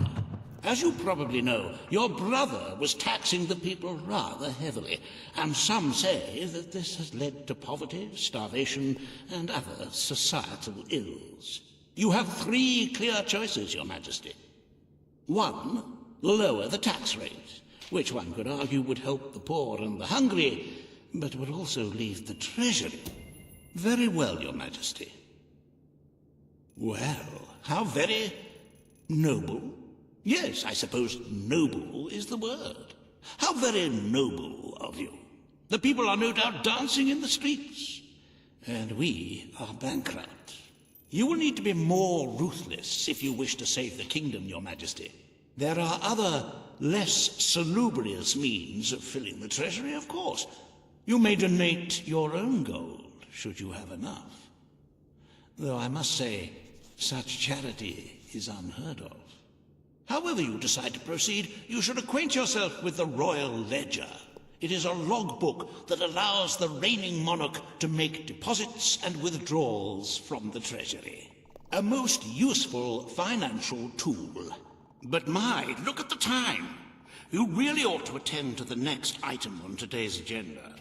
As you probably know, your brother was taxing the people rather heavily, and some say that this has led to poverty, starvation, and other societal ills. You have three clear choices, Your Majesty. One, lower the tax rate, which one could argue would help the poor and the hungry, but would also leave the treasury. Very well, Your Majesty. Well, how very noble. Yes, I suppose noble is the word. How very noble of you. The people are no doubt dancing in the streets, and we are bankrupt. You will need to be more ruthless if you wish to save the kingdom, Your Majesty. There are other, less salubrious means of filling the treasury, of course. You may donate your own gold, should you have enough. Though I must say, such charity is unheard of. However you decide to proceed, you should acquaint yourself with the Royal Ledger. It is a logbook that allows the reigning monarch to make deposits and withdrawals from the treasury. A most useful financial tool. But my, look at the time. You really ought to attend to the next item on today's agenda.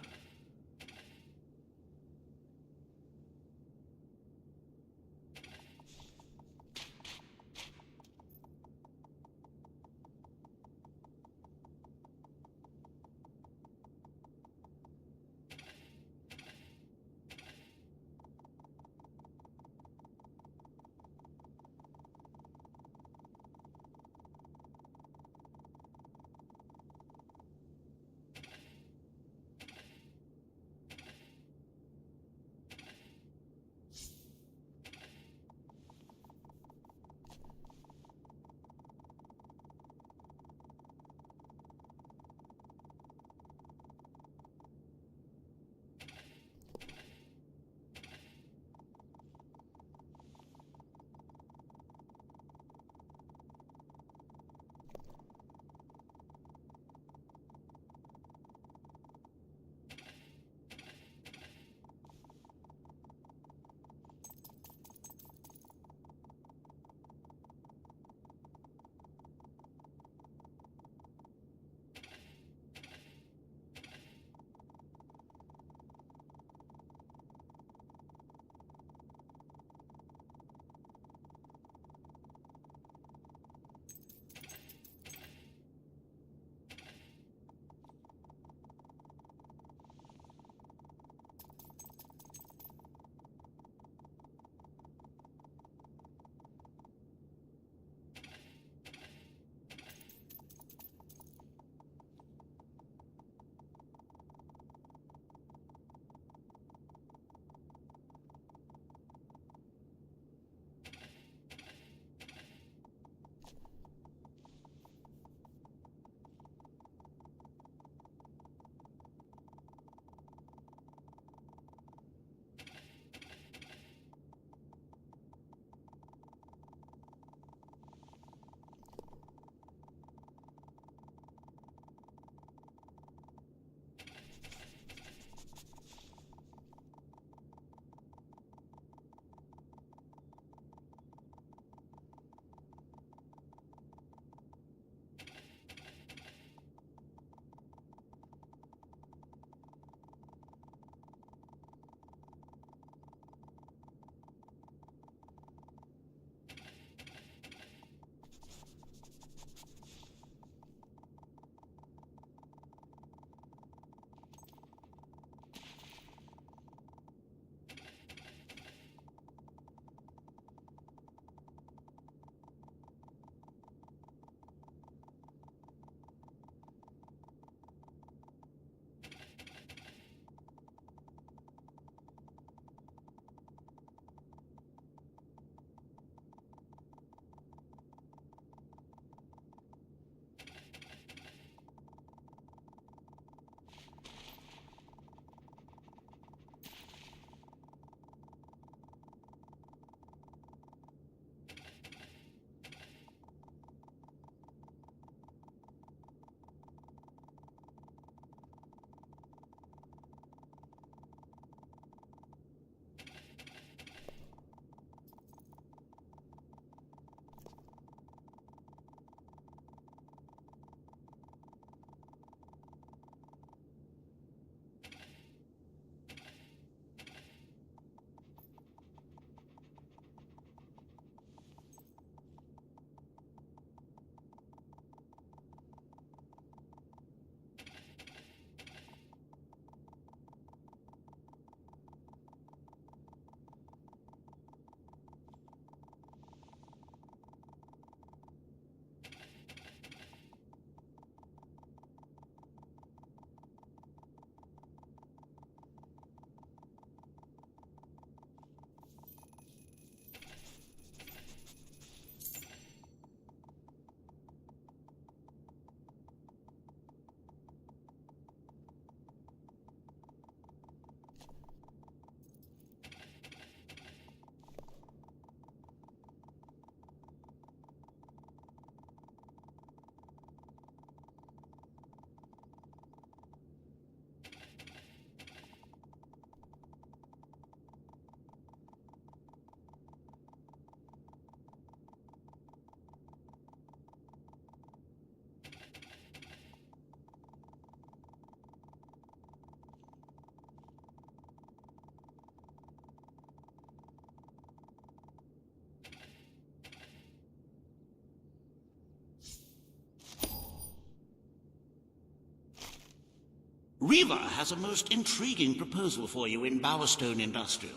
Riva has a most intriguing proposal for you in Bowerstone Industrial.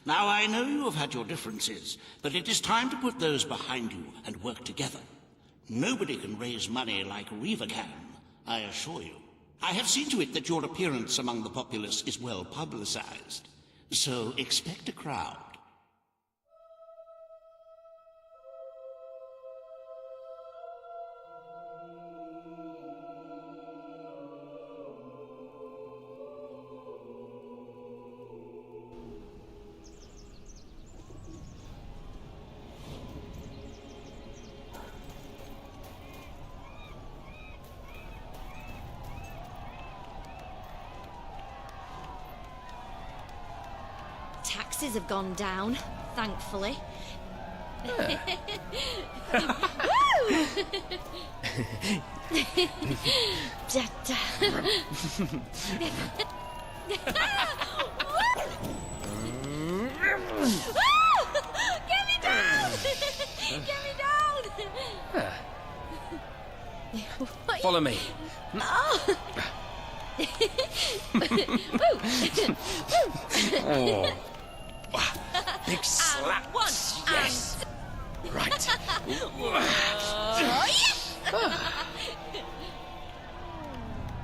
Now, I know you have had your differences, but it is time to put those behind you and work together. Nobody can raise money like Riva can, I assure you. I have seen to it that your appearance among the populace is well publicized, so expect a crowd. Taxes have gone down, thankfully. Get me down! Get me down! Follow me. Oh. Big slap. Yes. Right.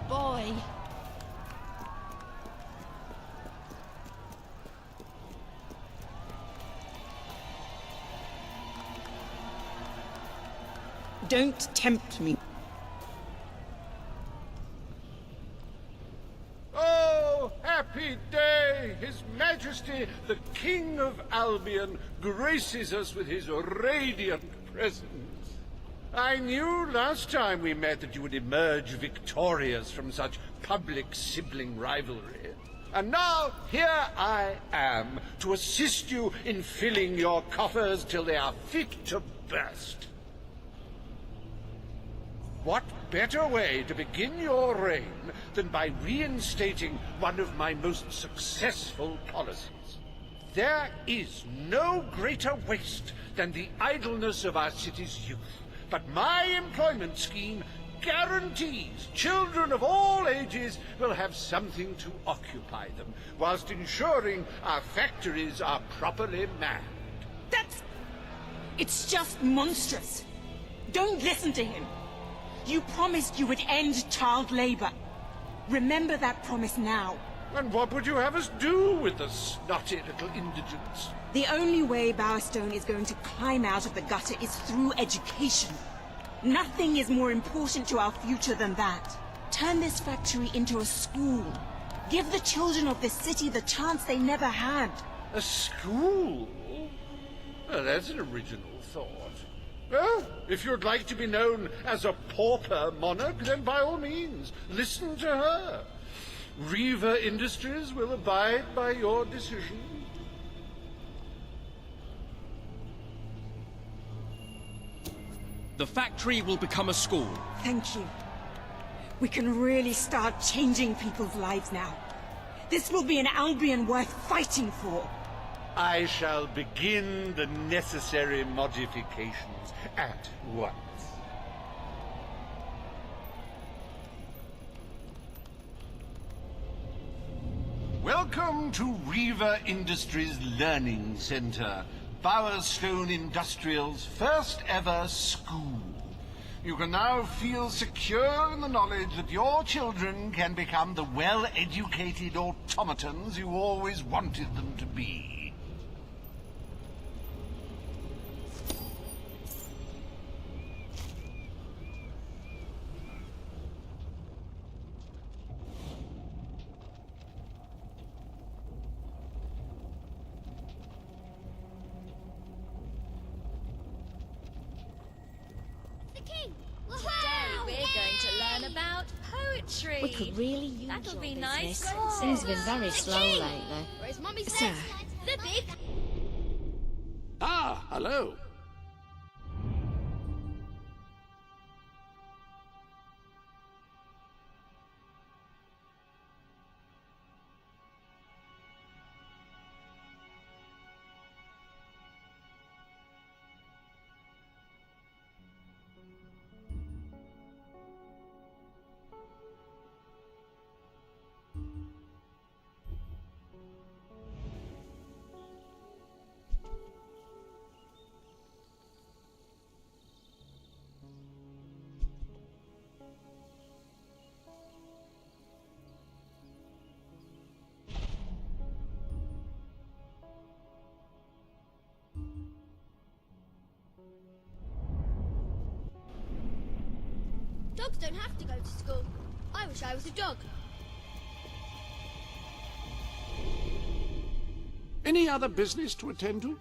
Boy. Don't tempt me. Oh, happy day! His Majesty, the King of Albion, graces us with his radiant presence. I knew last time we met that you would emerge victorious from such public sibling rivalry. And now, here I am, to assist you in filling your coffers till they are fit to burst. What better way to begin your reign than by reinstating one of my most successful policies? There is no greater waste than the idleness of our city's youth, but my employment scheme guarantees children of all ages will have something to occupy them, whilst ensuring our factories are properly manned. It's just monstrous. Don't listen to him. You promised you would end child labor. Remember that promise now. And what would you have us do with the snotty little indigents? The only way Bowerstone is going to climb out of the gutter is through education. Nothing is more important to our future than that. Turn this factory into a school. Give the children of this city the chance they never had. A school? Well, that's an original thought. Well, if you'd like to be known as a pauper monarch, then by all means, listen to her. Riva Industries will abide by your decision. The factory will become a school. Thank you. We can really start changing people's lives now. This will be an Albion worth fighting for. I shall begin the necessary modifications at once. Welcome to Riva Industries Learning Center, Bowerstone Industrial's first ever school. You can now feel secure in the knowledge that your children can become the well-educated automatons you always wanted them to be. Poetry. We could really use That'll your be business. nice. Things have been very slow lately. Where's Mummy Sir. The big. Ah, hello. Dogs don't have to go to school. I wish I was a dog. Any other business to attend to?